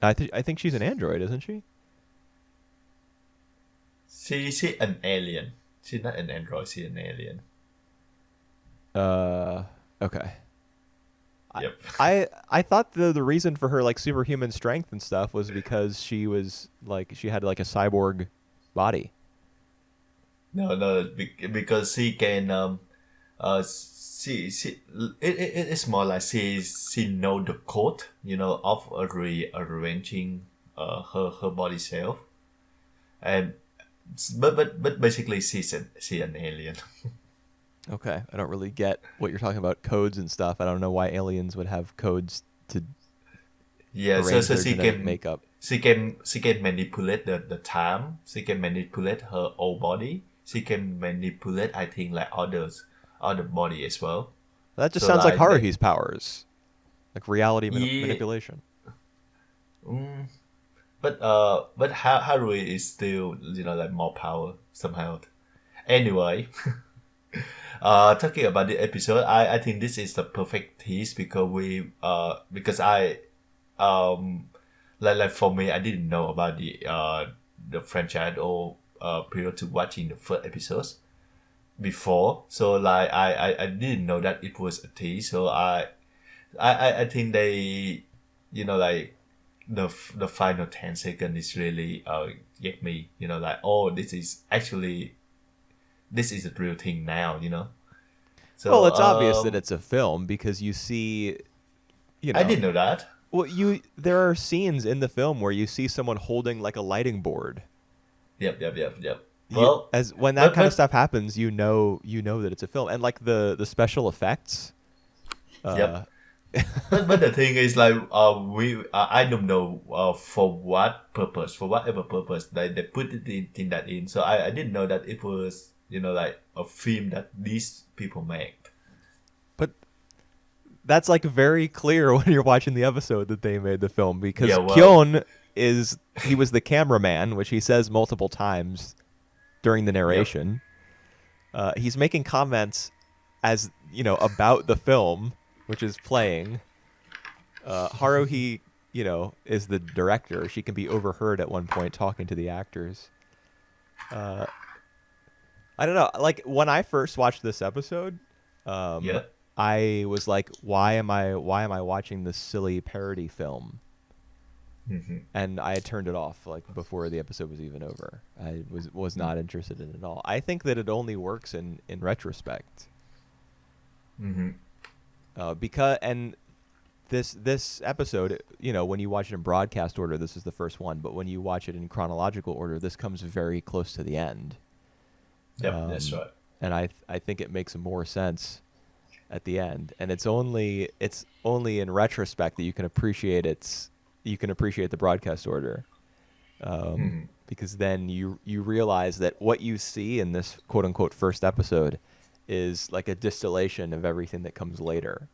I think she's an android, isn't she? She an alien. She's not an android. She's an alien. Okay. I Yep. I thought the reason for her like superhuman strength and stuff was because she was like she had like a cyborg body. No, because she can she it's more like she know the code, of arranging her body self, and but basically she an alien. Okay, I don't really get what you're talking about codes and stuff. I don't know why aliens would have codes to Yeah, arrange so their genetic makeup. she can manipulate the time. She can manipulate her own body. She can manipulate, I think, like other body as well. That just So sounds like like the Haruhi's powers, like reality yeah, manipulation. mm, but Haruhi is still like more power somehow. Anyway, talking about the episode, I think this is the perfect tease because because I um like for me I didn't know about the franchise or prior to watching the first episodes before, so like I didn't know that it was a tease, so I think they like the final 10 seconds is really get me, like, oh, this is a real thing now, Well, so it's obvious that it's a film because you see, you I know, didn't know that. well, there are scenes in the film where you see someone holding like a lighting board. Yep. You Well, as when that but kind of but stuff happens, you know that it's a film, and like the special effects. yep. Uh, But the thing is, like, we I don't know for what purpose, for whatever purpose they put it in that in. So I didn't know that it was like a film that these people make. but that's like very clear when you're watching the episode that they made the film Yeah, because well, Kyon he was the cameraman, which he says multiple times during the yep, narration. He's making comments as about the film, which is playing. Haruhi, is the director. She can be overheard at one point talking to the actors. Uh, I don't know. Like when I first watched this episode, um, yeah. I was like, why am I watching this silly parody film? Hmm. And I had turned it off like before the episode was even over. I was not interested in it at all. I think that it only works in retrospect. Hmm. Because and this episode, when you watch it in broadcast order, this is the first one. But when you watch it in chronological order, this comes very close to the end. Yep, that's right. And I think it makes more sense at the end. And it's only in retrospect that you can appreciate the broadcast order. Hmm. Because then you realize that what you see in this quote unquote first episode is like a distillation of everything that comes later.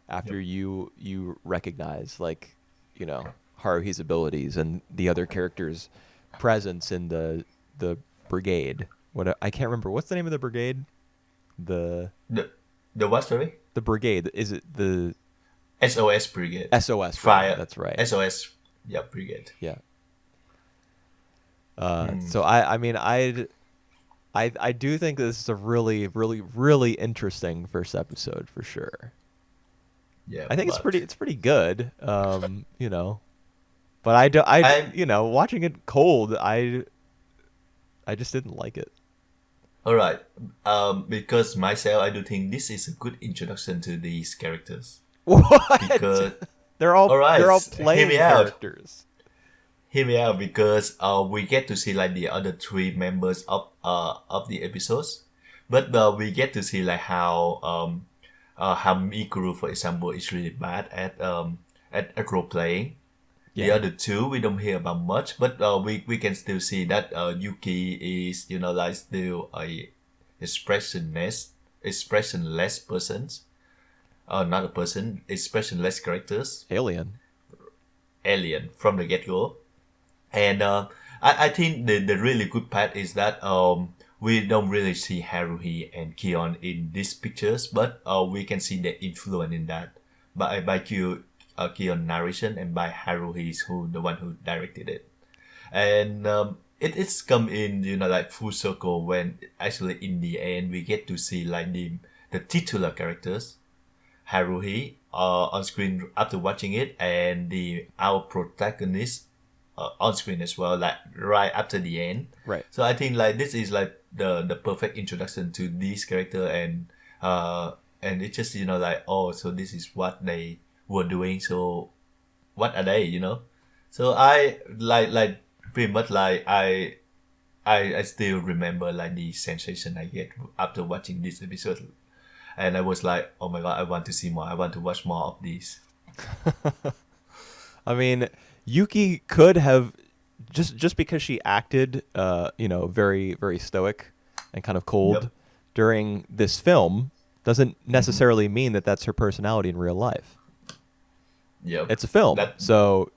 After Yep. you recognize like Haruhi's abilities and the other characters' presence in the brigade. What I can't remember what's the name of the brigade. The The what, sorry? the brigade, is it the SOS Brigade. SOS brigade? Fire. That's right. SOS. Yep, Brigade. Yeah. Hmm. So I mean I do think this is a really really really interesting first episode for sure. Yeah, I think but it's pretty good. But I do I I watching it cold, I just didn't like it. all right. Because myself, I do think this is a good introduction to these characters. What? Because They're all all right, they're all hear me playing out. characters. Hear me out. Because we get to see like the other three members of the episodes, but we get to see like how Mikuru, for example, is really bad at role playing. The Yeah. other two we don't hear about much, but we can still see that Yuki is like still a expressionless persons, not a person, expressionless characters, Alien. alien from the get go. And I think the really good part is that we don't really see Haruhi and Kion in these pictures, but we can see the influence in that by Kion narration and by Haruhi, who the one who directed it. And it's come in, like full circle when actually in the end we get to see like the titular characters, Haruhi, on screen after watching it, and our protagonist on screen as well, like right after the end. Right. So I think like this is like the perfect introduction to this character, and it's just like, oh, so this is what they were doing. So what are they? So I like pretty much like I still remember like the sensation I get after watching this episode, and I was like, oh my god, I want to see more. I want to watch more of these. I mean, Yuki could have just because she acted, very very stoic and kind of cold Yep. during this film doesn't necessarily mean that that's her personality in real life. Yep. It's a film, so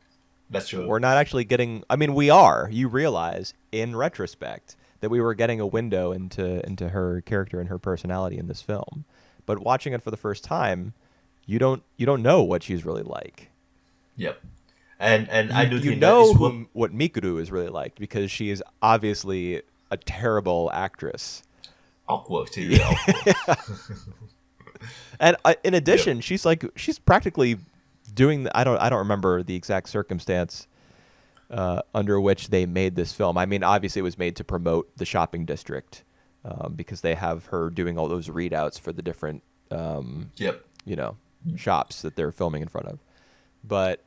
That's true. we're not actually getting. I mean, we are. You realize in retrospect that we were getting a window into her character and her personality in this film, but watching it for the first time, you don't know what she's really like. Yep. And I do You think know that is what Mikuru is really like because she is obviously a terrible actress. awkward too. Yeah. Awkward. And in addition, she's practically doing I don't remember the exact circumstance under which they made this film. I mean, obviously it was made to promote the shopping district because they have her doing all those readouts for the different Yep. shops that they're filming in front of. But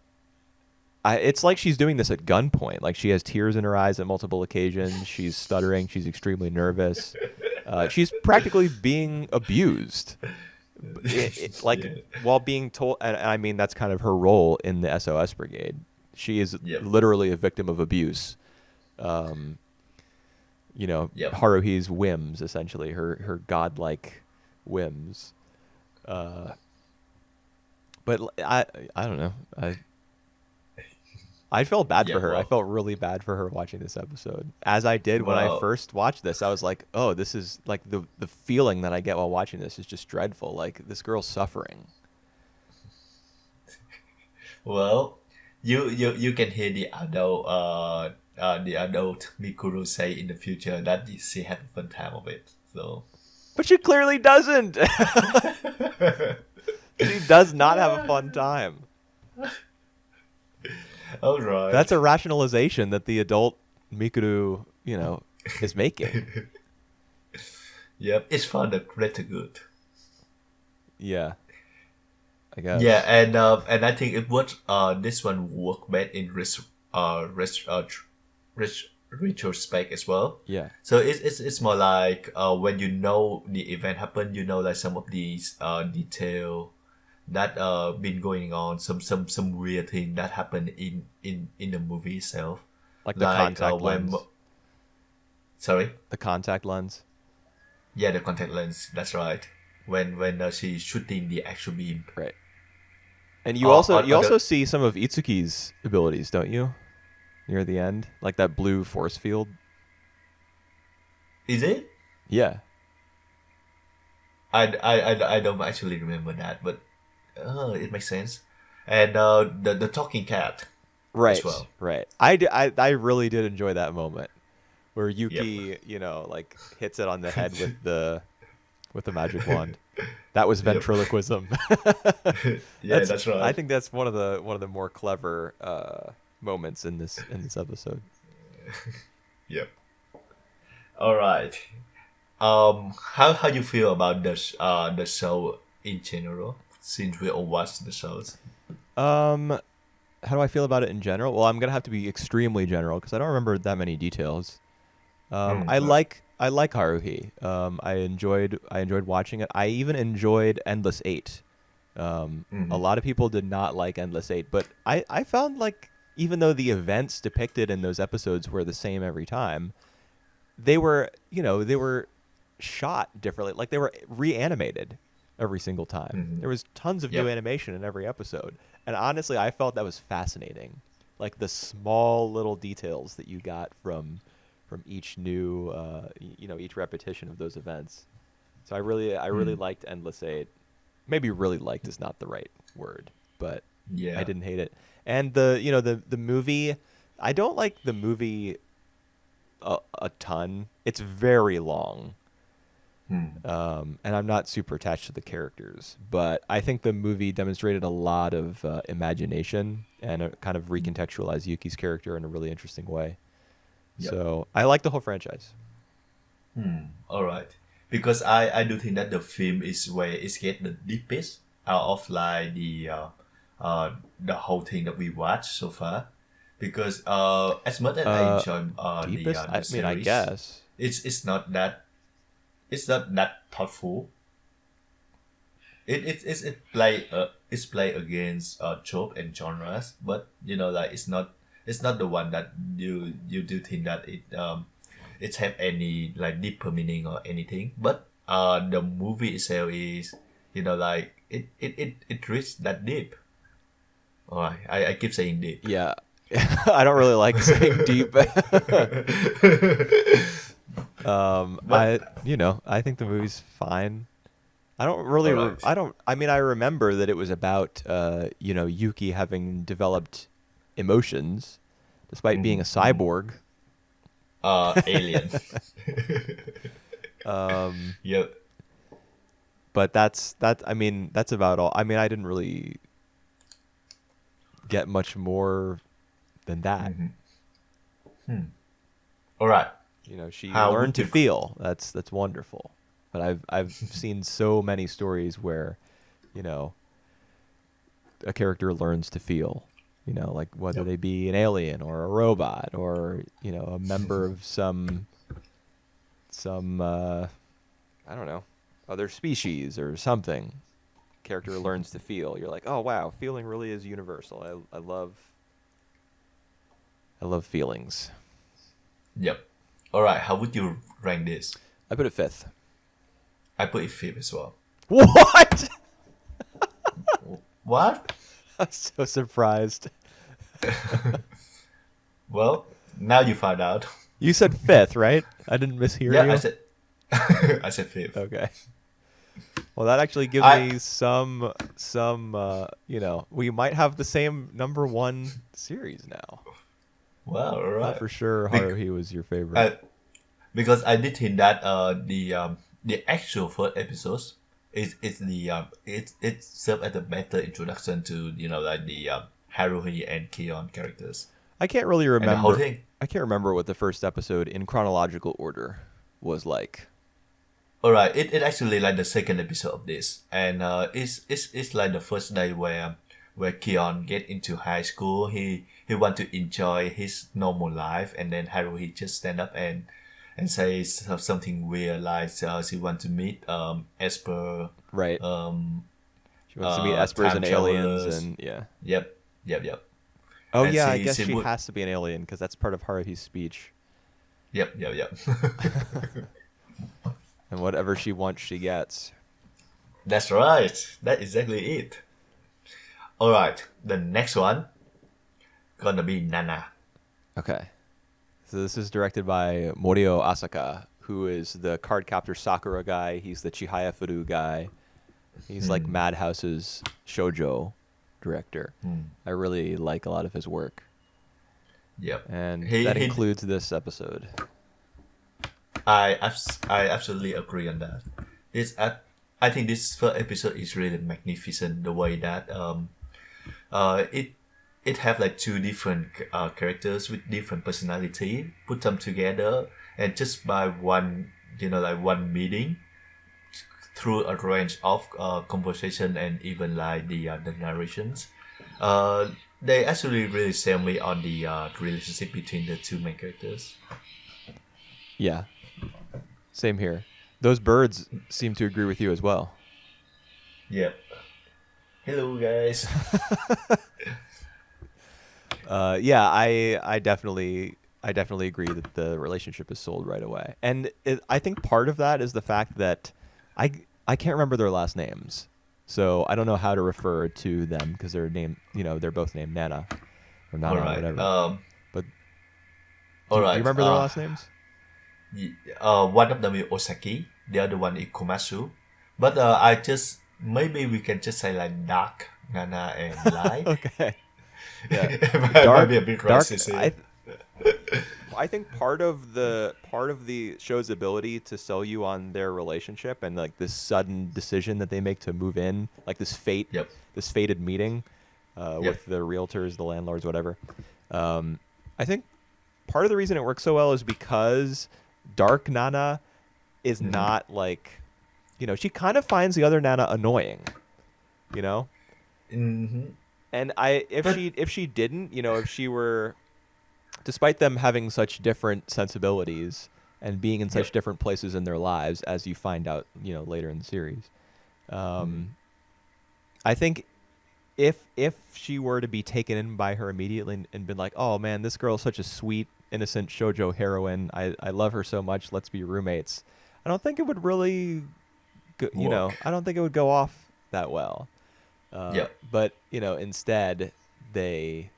it's like she's doing this at gunpoint. Like she has tears in her eyes at multiple occasions. She's stuttering. She's extremely nervous. She's practically being abused. While being told, and I mean that's kind of her role in the SOS Brigade. She is literally a victim of abuse. Yep. Haruhi's whims, essentially her godlike whims. But I don't know. I felt bad for her. I felt really bad for her watching this episode. As I did when I first watched this, I was like, oh, this is like the feeling that I get while watching this is just dreadful. Like this girl's suffering. Well, you can hear the adult Mikuru say in the future that she had a fun time of it. So, but she clearly doesn't. She does not have a fun time. All right. That's a rationalization that the adult Mikuru, is making. Yep, it's for the greater good. Yeah, I guess. Yeah, and I think it would this one work best in retrospect as well. Yeah. So it's more like when the event happened, like some of these detail that been going on, some weird thing that happened in the movie itself, like the contact lens. Sorry, the contact lens. Yeah, the contact lens. That's right. When she's shooting the actual beam. Right. And you also see some of Itsuki's abilities, don't you? Near the end, like that blue force field. Is it? Yeah. I don't actually remember that, but it makes sense. And the talking cat. Right. As well. Right. I really did enjoy that moment where Yuki, hits it on the head with the magic wand. That was ventriloquism. Yeah, that's right. I think that's one of the more clever moments in this episode. Yep. All right. How you feel about the show in general? Since we all watched the shows. How do I feel about it in general? Well, I'm gonna have to be extremely general because I don't remember that many details. I like Haruhi. I enjoyed watching it. I even enjoyed Endless 8. A lot of people did not like Endless 8, but I found like even though the events depicted in those episodes were the same every time, they were shot differently. Like they were reanimated every single time. Mm-hmm. There was tons of new animation in every episode. And honestly, I felt that was fascinating. Like the small little details that you got from from each new each repetition of those events. So I really liked Endless Eight. Maybe really liked is not the right word, but I Yeah. didn't hate it. And the movie, I don't like the movie a ton. It's very long. Hmm. And I'm not super attached to the characters, but I think the movie demonstrated a lot of imagination and kind of recontextualized Yuki's character in a really interesting way. Yep. So I like the whole franchise. All right. Because I do think that the film is where it get the deepest out of like the whole thing that we watched so far. Because as much as I Uh, enjoy Deepest? the I mean, I series, guess. it's not that thoughtful. It's play against trope and genres, but like it's not the one that you do think that it have any like deeper meaning or anything. But the movie itself is like it reached that deep. All right, I keep saying deep. Yeah. I don't really like saying deep. But I think the movie's fine. I don't really, all right. I mean, I remember that it was about, Yuki having developed emotions despite being a cyborg. Alien. Um, Yep. but I mean, that's about all. I mean, I didn't really get much more than that. All right. She How learned would to you? feel. That's wonderful. But I've seen so many stories where, you know, a character learns to feel. Like whether Yep. they be an alien or a robot or a member of some I don't know, other species or something. Character learns to feel. You're like, oh wow, feeling really is universal. I love feelings. Yep. All right. How would you rank this? I put it fifth. I put it fifth as well. What? What? I'm so surprised. Well, now you find out. You said fifth, right? I didn't mishear Yeah, you. I said. I said fifth. Okay. Well, that actually gives I me some we might have the same number one series now. well, all Thought right. for sure Bec- Haruhi was your favorite. I, because I did think that the actual first episodes is the it served as a better introduction to like the Haruhi and Kion characters I can't really and the whole remember. thing. I can't remember what the first episode in chronological order was like. All right, it actually like the second episode of this, and it's like the first day where Kion get into high school. He want to enjoy his normal life, and then Haruhi just stand up and say something weird like she want to meet Esper, Right. She wants to meet espers time and aliens travelers. and yeah. Yep, Oh and yeah, I guess she she would. has to be an alien because that's part of Haruhi's speech. Yep. And whatever she wants, she gets. That's right. That's exactly it. All right, the next one gonna be Nana. Okay. So this is directed by Morio Asaka, who is the Cardcaptor Sakura guy. He's the Chihaya Furu guy. He's like Madhouse's shoujo director. I really like a lot of his work. Yep. And He that he includes this episode. I absolutely agree on that. I think this first episode is really magnificent. The way that it have like two different characters with different personality, put them together, and just by one like one meeting through a range of conversation and even like the narrations, they actually really sell me on the relationship between the two main characters. Yeah. Same here. Those birds seem to agree with you as well. Yep. Hello, guys. Yeah, I definitely agree that the relationship is sold right away, and I think part of that is the fact that I can't remember their last names, so I don't know how to refer to them because they're both named Nana or All Nana or right. whatever. But All do you right. remember their last names? One of them is Osaki, the other one is Komatsu. But I just maybe we can just say like dark, Nana, and light. Okay. Yeah. It might be a bit Dark. racist here. I think part of the show's ability to sell you on their relationship and like this sudden decision that they make to move in, like Yep. this fated meeting Yep. with the realtors, the landlords, whatever. I think part of the reason it works so well is because Dark Nana is Mm-hmm. not like, she kind of finds the other Nana annoying, you know. Mm-hmm. And But if she didn't, if she were, despite them having such different sensibilities and being in such yep. different places in their lives, as you find out, later in the series, Mm-hmm. um, I think if she were to be taken in by her immediately and been like, oh man, this girl is such a sweet, innocent shoujo heroine. I love her so much. Let's be roommates. I don't think it would really, Work. I don't think it would go off that well. Yep. But instead they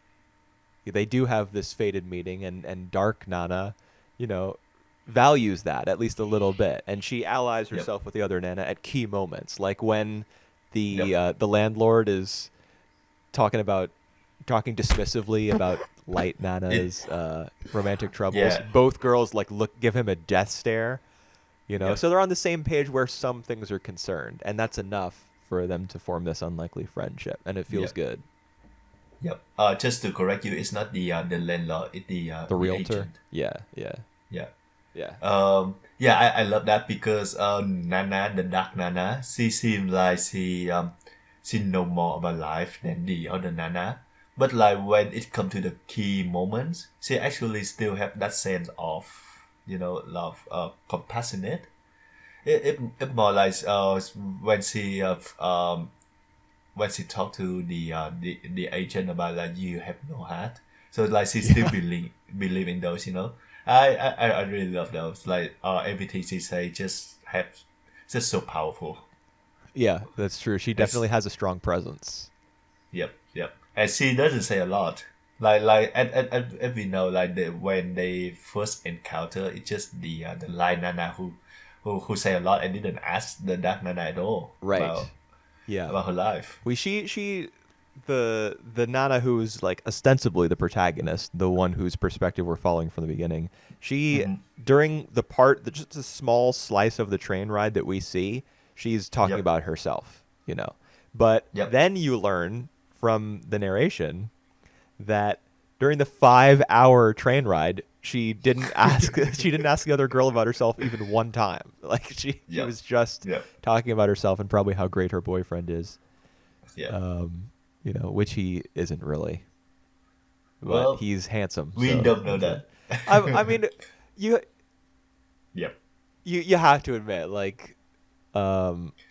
they do have this fated meeting, and Dark Nana, you know, values that at least a little bit, and she allies Yep. herself with the other Nana at key moments, like when Yep. the landlord is talking dismissively about Light It. Nana's romantic troubles. Yeah. Both girls like give him a death stare, Yep. so they're on the same page where some things are concerned, and that's enough for them to form this unlikely friendship, and it feels Yep. good. Yep. Just to correct you, it's not the landlord. It's The the realtor, agent. yeah, yeah, Yeah. yeah, Yeah, I love that because Nana, the dark Nana, she seems like she know more about life than the other Nana. But like when it comes to the key moments, she actually still have that sense of, love, compassionate. It more like when she when she talked to the agent about like you have no heart, so like she still yeah, believe in those, I really love those, like everything she say just so powerful. yeah. That's true. She As definitely has a strong presence. Yep, yep, and she doesn't say a lot, and we know like when they first encounter, it's just the light Nana who say a lot and didn't ask the dark Nana at all Right. Yeah. about her life. She the Nana who's like ostensibly the protagonist, the one whose perspective we're following from the beginning. She Hmm. during just a small slice of the train ride that we see, she's talking Yep, about herself, you know. But yep. then you learn from the narration that during the 5 hour train ride, she didn't ask she didn't ask the other girl about herself even one time. Like she Yep. was just Yep. talking about herself and probably how great her boyfriend is, Yep. um, which he isn't really, but Well, he's handsome, we so don't know that's it. that. I mean, you Yep. you have to admit, like,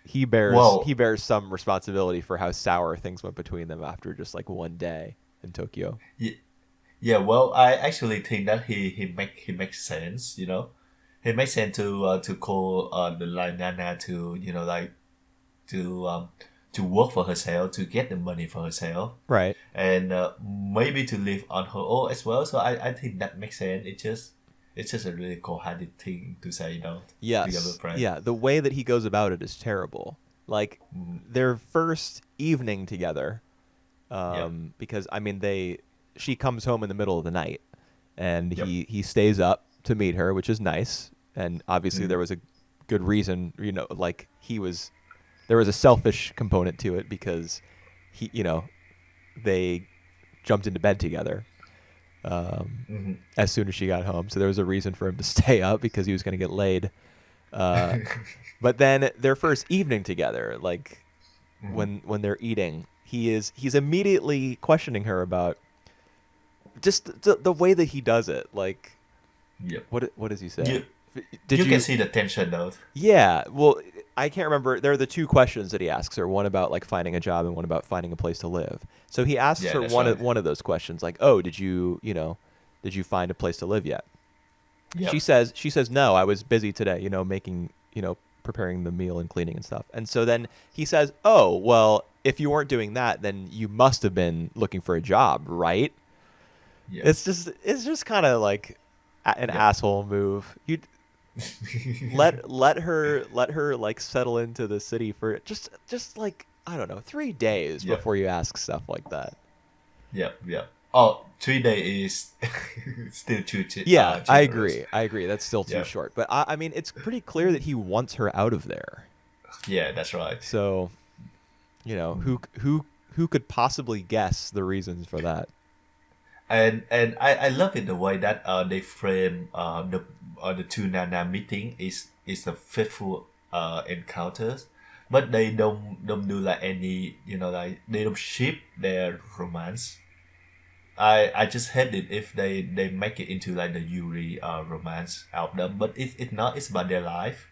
he Well, bears some responsibility for how sour things went between them after just like one day in Tokyo. yeah. Well, I actually think that he makes sense. He makes sense to call the line Nana to to um to work for herself, to get the money for herself, Right. and maybe to live on her own as well. So I think that makes sense. It's just a really cold-hearted thing to say, to your Yes. friend. Yeah. The way that he goes about it is terrible. Like Mm, their first evening together, yep. because I mean she comes home in the middle of the night, and Yep. he stays up to meet her, which is nice. And obviously Mm, there was a good reason, like there was a selfish component to it because they jumped into bed together mm-hmm. as soon as she got home. So there was a reason for him to stay up because he was going to get laid. Uh, but then their first evening together, like Mm-hmm. when they're eating, he's immediately questioning her about just the way that he does it. Like Yep. what does he say? You Did you can you? see the tension though. Yeah. Well, I can't remember. There are the two questions that he asks her. One about like finding a job and one about finding a place to live. So he asks Yeah, her that's right. one of those questions, like, "Oh, did you find a place to live yet?" Yep. She says no, I was busy today, making, preparing the meal and cleaning and stuff. And so then he says, "Oh, well, if you weren't doing that, then you must have been looking for a job, right?" Yep. It's just kind of like an Yep. asshole move. let her like settle into the city for just like I don't know 3 days Yep. before you ask stuff like that. Yep. Yep. Oh, 3 days is still Yeah, generous. I agree. That's still too Yep. short. But I mean, it's pretty clear that he wants her out of there. Yeah, that's right. So who could possibly guess the reasons for that? And I love it the way that they frame the two Nana meeting is a faithful encounters, but they don't do like any like they don't ship their romance. I just hate it if they make it into like the Yuri romance album, but it's not. It's about their life.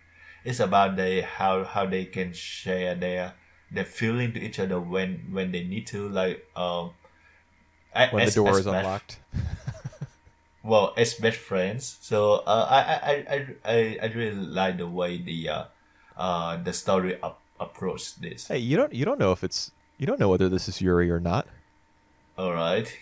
It's about they how they can share their feeling to each other when they need to like When the door as is best unlocked. well as best friends. So I really like the way the story approach this. Hey, you don't know if it's you don't know whether this is Yuri or not. All right.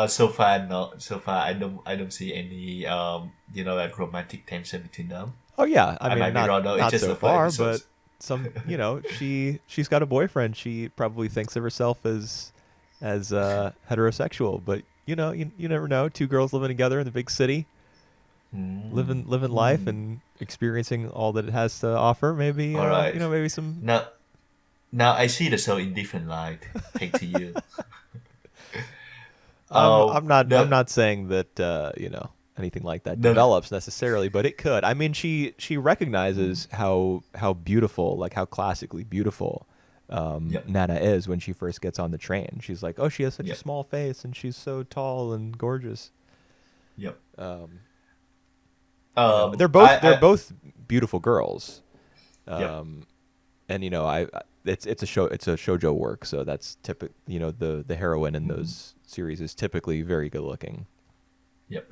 So far not. So far I don't see any like romantic tension between them. Oh yeah, I I mean might be not wrong though. It's not just so the first far, but episodes. she's got a boyfriend. She probably thinks of herself as heterosexual, but you never know. Two girls living together in the big city, Hmm. living life and experiencing all that it has to offer. Maybe All right. maybe some. Now now I see the show in different light. Thanks to you. I'm The not saying that anything like that the develops necessarily, but it could. I mean, she recognizes how beautiful, like how classically beautiful yep Nana is when she first gets on the train. She's like, oh, she has such a yep small face and she's so tall and gorgeous. yep. Um, Um, they're I both beautiful girls. yep. Um, and it's a shoujo work, so that's typical. The heroine in Mhm. those series is typically very good looking. Yep.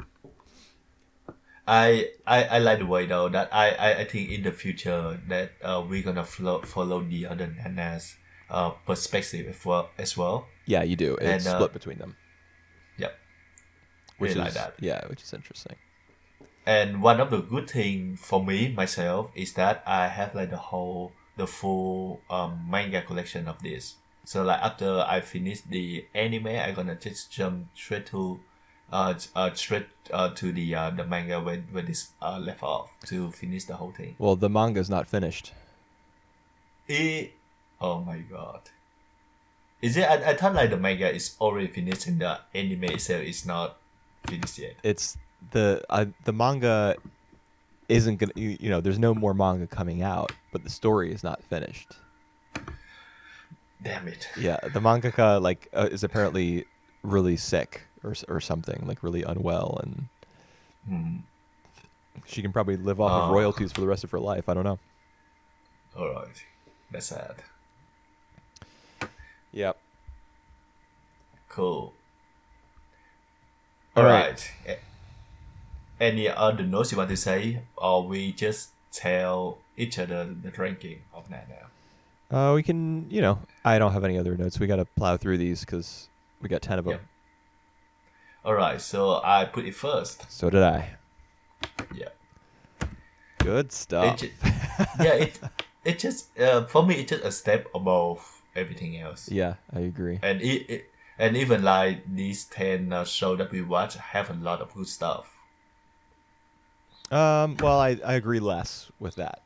I like the way though that I think in the future that we're gonna follow the other Nanas perspective as well. Yeah, you do. It's And split between them, yep, which really like is that. yeah, which is interesting. And one of the good thing for me myself is that I have like the full manga collection of this. So like after I finish the anime, I gonna just jump straight to the manga when this left off to finish the whole thing. Well, the manga's not finished. It, oh my god. Is it? I thought like the manga is already finished and the anime itself is not finished yet. It's the manga isn't gonna there's no more manga coming out, but the story is not finished. Damn it. Yeah, the mangaka is apparently really sick or something, like really unwell, and Hmm. she can probably live off of Oh, royalties for the rest of her life. I don't know. alright. That's sad. Yep. Cool. All right. Alright. Any other notes you want to say? Or we just tell each other the ranking of that now? We can, I don't have any other notes. We got to plow through these because we got 10 of them. Yep. Alright, so I put it first. So did I. Yeah. Good It stuff. ju- yeah, it just for me it's just a step above everything else. Yeah, I agree. And and even like these 10 show that we watch have a lot of good stuff. Well, I agree less with that.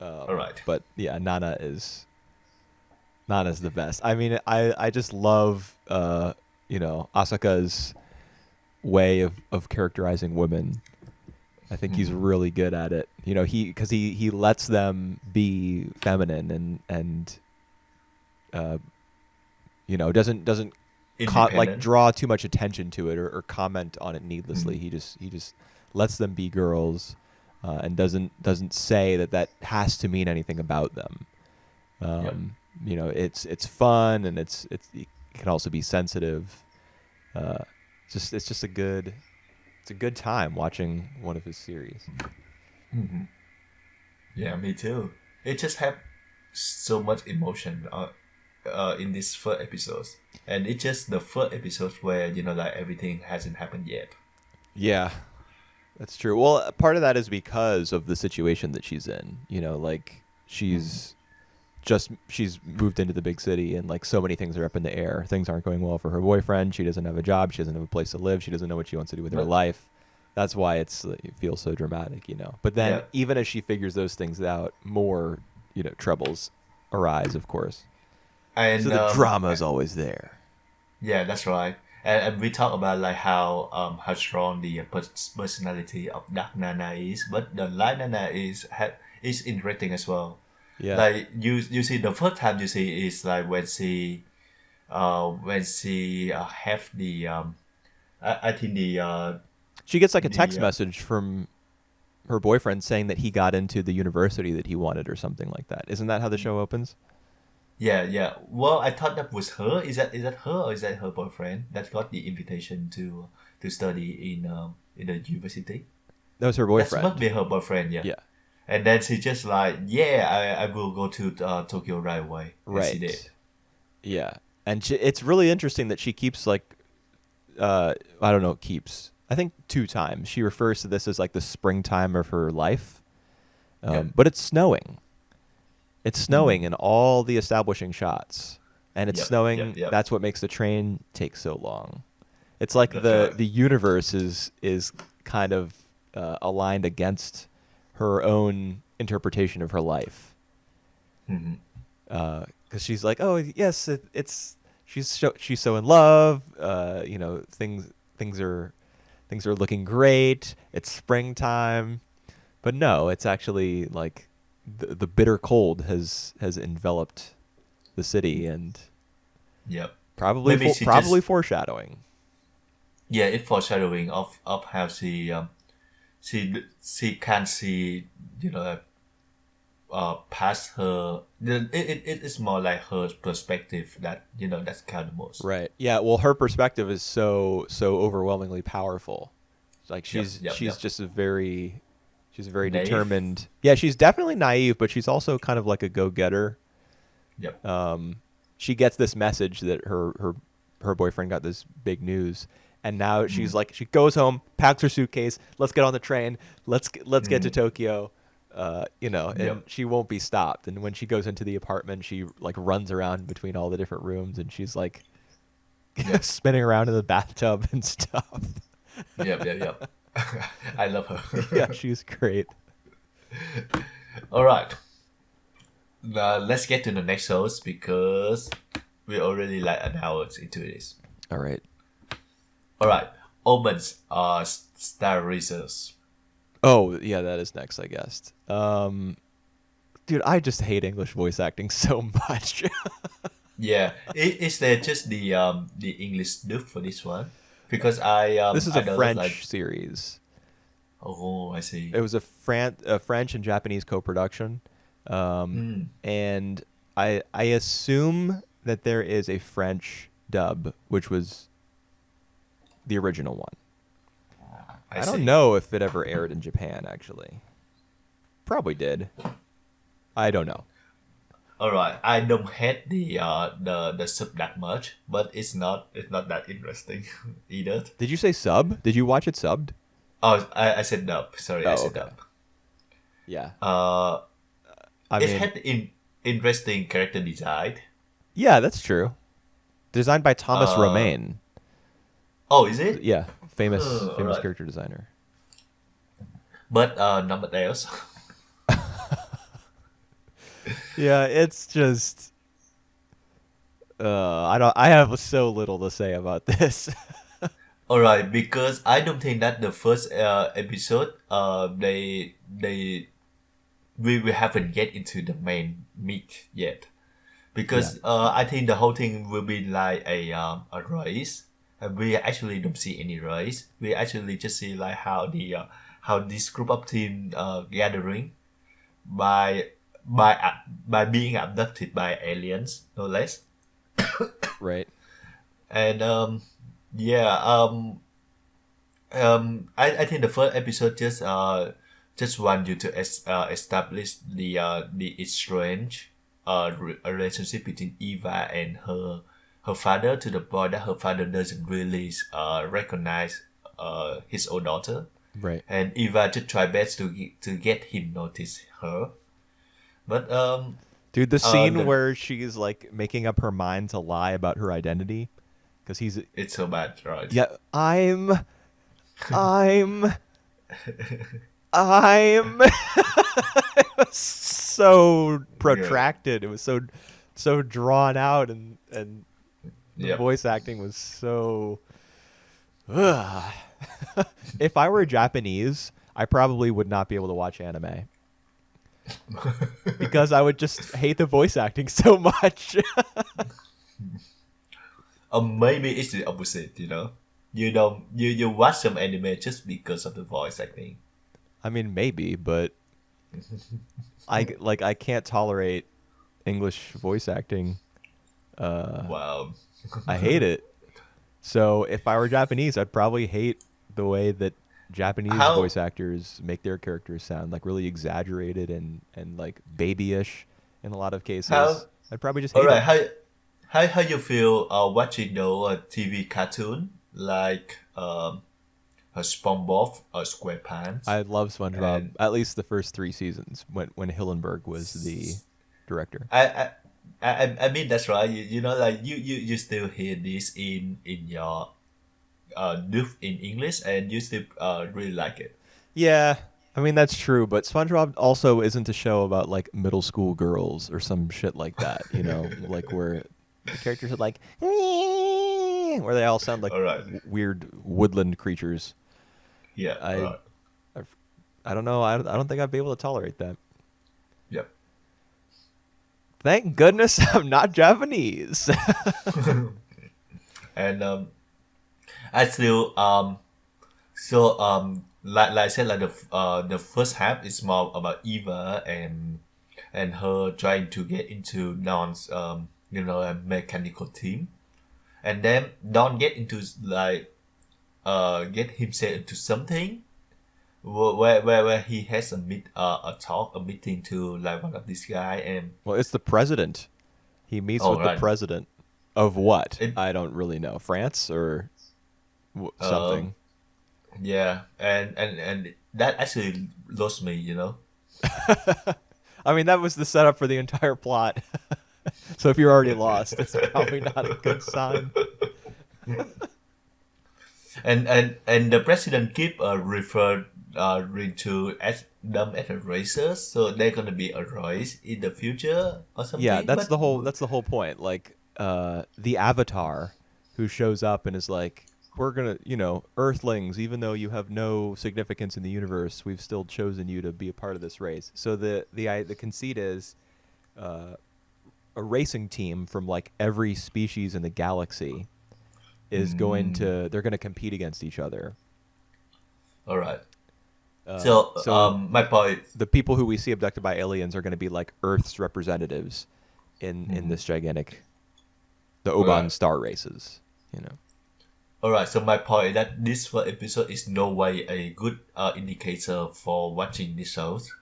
Alright. But yeah, Nana's the best. I mean, I just love Asaka's way of characterizing women. I think he's Mhm. really good at it. He lets them be feminine and doesn't Independent. draw too much attention to it or comment on it needlessly. Mhm. He just lets them be girls, and doesn't say that has to mean anything about them. Yep. It's fun and it can also be sensitive. It's just a good time watching one of his series. Mhm. Yeah, me too. It just have so much emotion in these first episodes, and it's just the first episodes where like everything hasn't happened yet. Yeah, That's true. Well, part of that is because of the situation that she's in. You know, like Mm. she's moved into the big city and like so many things are up in the air. Things aren't going well for her boyfriend. She doesn't have a job. She doesn't have a place to live. She doesn't know what she wants to do with her But life. That's why it feels so dramatic, you know. But then yeah, even as she figures those things out, more, you know, troubles arise, of course. So and the drama is always there. yeah, that's right. And we talk about like how strong the personality of Dark Nana is, but the Light Nana is interesting as well. Yeah. Like you see the first time you see is like when she have the I think She gets like a the text message from her boyfriend saying that he got into the university that he wanted or something like that. Isn't that how the show opens? yeah. Well, I thought that was her. Is that her or is that her boyfriend that got the invitation to study in the university? That was her That must boyfriend. be her boyfriend, yeah. Yeah. And then she just like, yeah, I will go to Tokyo right away, and she Right. did. Yeah. And it's really interesting that she keeps like I don't know, keeps. I think two times she refers to this as like the springtime of her life. Yeah. But it's snowing. It's Mm. snowing in all the establishing shots, and it's Yep. Yep. snowing. Yep. That's what makes the train take so long. It's like That's right. the universe is kind of aligned against her own interpretation of her life. Hmm. Because she's like, oh yes, it's she's so in love. You know, things are looking great. It's springtime, but no, it's actually like the bitter cold has enveloped the city and Yep. probably Maybe she probably just foreshadowing. yeah, it's foreshadowing of how she can see past her. It's more like her perspective that that's kind of most. Right. Yeah. Well, her perspective is so overwhelmingly powerful. Like Yep. Yep. she's Yep. just she's very Naive. determined. Yeah, she's definitely naive, but she's also kind of like a go getter. Yep. She gets this message that her boyfriend got this big news, and now she's Mm. like she goes home, packs her suitcase, let's get on the train, let's get to Mm. Tokyo. You know, and Yep. she won't be stopped. And when she goes into the apartment, she like runs around between all the different rooms, and she's like Yep. spinning around in the bathtub and stuff. Yep. Yep. Yep. I love Yeah, her. she's great. All right. Now let's get to the next host because we're already like an hour into this. All right. All right. Oban's star research. Oh, yeah, that is next, I guess. Dude, I just hate English voice acting so much. Yeah. Is there just the English dub for this one? Because This is I a download like French series. oh I see. It was a French and Japanese co-production, Mm, and I assume that there is a French dub, which was the original one. I I don't see. know if it ever aired in Japan. Actually, probably did. I don't know. All right. I don't hate the sub that much, but it's not that interesting either. Did you say sub? Did you watch it subbed? Oh, I said dub. Sorry, I Oh, said okay. dub. Yeah. Uh, I it mean, had interesting character design. yeah, that's true. Designed by Thomas Uh, Romain. oh, is it? Yeah, All famous right. character designer. But number else. Yeah, it's just I have so little to say about this. All right, because I don't think that the first episode we haven't get into the main meat yet Yeah. because I think the whole thing will be like a race and we actually don't see any race. We actually just see like how this group of team gathering by by being abducted by aliens, no less. Right. And yeah, I think the first episode just want you to establish the strange relationship between Eva and her father to the point that her father doesn't really recognize his own daughter. Right. and Eva just try best to get him notice her. But Dude, the scene the where she's like making up her mind to lie about her identity, because he's it's so bad, right? yeah, I'm, I'm. It was so Yeah. protracted. It was so drawn out, and the Yep. voice acting was so. Ugh. If I were Japanese, I probably would not be able to watch anime because I would just hate the voice acting so much. Or maybe it's the opposite. You watch some anime just because of the voice acting. I mean, maybe, but I can't tolerate English voice acting. Wow. I hate it. So if I were Japanese, I'd probably hate the way that Japanese How voice actors make their characters sound like really exaggerated and like babyish in a lot of how cases. I'd probably just all hate right? it. How you feel watching the TV cartoon like a SpongeBob or SquarePants I love SpongeBob. and At least the first 3 seasons when Hillenberg was the director. I I, I mean that's right. Like you still hear this in your dub in English and you still really like it. Yeah, I mean that's true, but SpongeBob also isn't a show about like middle school girls or some shit like that, like where the characters are like where they all sound like All right. weird woodland creatures. Yeah. All I right. I, I don't know. I don't think I'd be able to tolerate that. Yep. Thank goodness I'm not Japanese. And I still like I said, like the first half is more about Eva and her trying to get into Don's a mechanical team, and then Don get into like get himself into something where he has a meeting to like one of these guy and Well, it's the president. He meets oh with the right president of what? it I don't really know. France or um something. yeah and that actually lost me. I mean, that was the setup for the entire plot. So if you're already lost, it's probably not a good sign. And the president keep referred to as them as a racers, so they're gonna be a race in the future or Yeah, something. that's But the whole point. Like the Avatar who shows up and is like, we're going to, Earthlings, even though you have no significance in the universe, we've still chosen you to be a part of this race. So the conceit is a racing team from like every species in the galaxy is they're going to compete against each other. all right. So So my point. the people who we see abducted by aliens are going to be like Earth's representatives in this gigantic, the All Oban right. star races. All right. So my point is that this first episode is no way a good indicator for watching this shows.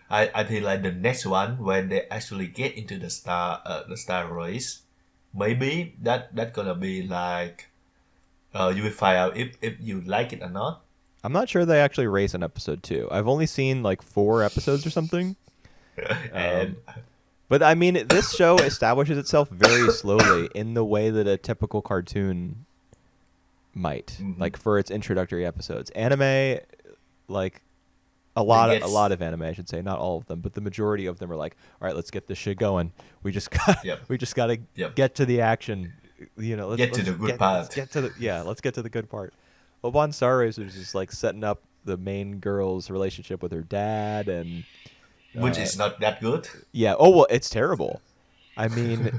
I think like the next one when they actually get into the star race, maybe that gonna be like you will find out if you like it or not. I'm not sure they actually race in episode 2. I've only seen like 4 episodes or something. And But I mean, this show establishes itself very slowly in the way that a typical cartoon might, like for its introductory episodes. Anime, like a lot of anime, I should say, not all of them, but the majority of them are like, all right, let's get this shit going. We just got Yep. we just got to Yep. get to the action. Let's Get to the good part. Let's get to the good part. Oban Star Racer is just like setting up the main girl's relationship with her dad, and Which is not that good. yeah. Oh well, it's terrible. I mean,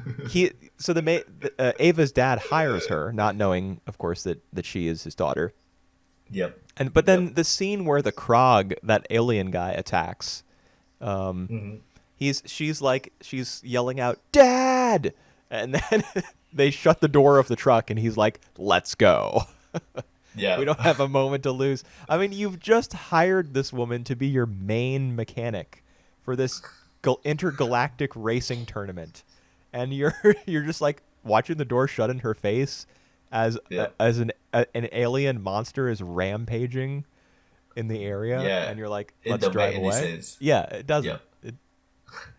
Ava's dad hires her, not knowing, of course, that she is his daughter. Yep. But then Yep. the scene where the Krog, that alien guy, attacks, Mm-hmm. she's yelling out, "Dad!" And then they shut the door of the truck, and he's like, "Let's go." Yeah. We don't have a moment to lose. I mean, you've just hired this woman to be your main mechanic for this intergalactic racing tournament, and you're you're just like watching the door shut in her face as Yeah. as an alien monster is rampaging in the area, Yeah, and you're like, it let's don't make drive any away. sense. Yeah, it doesn't. Yep.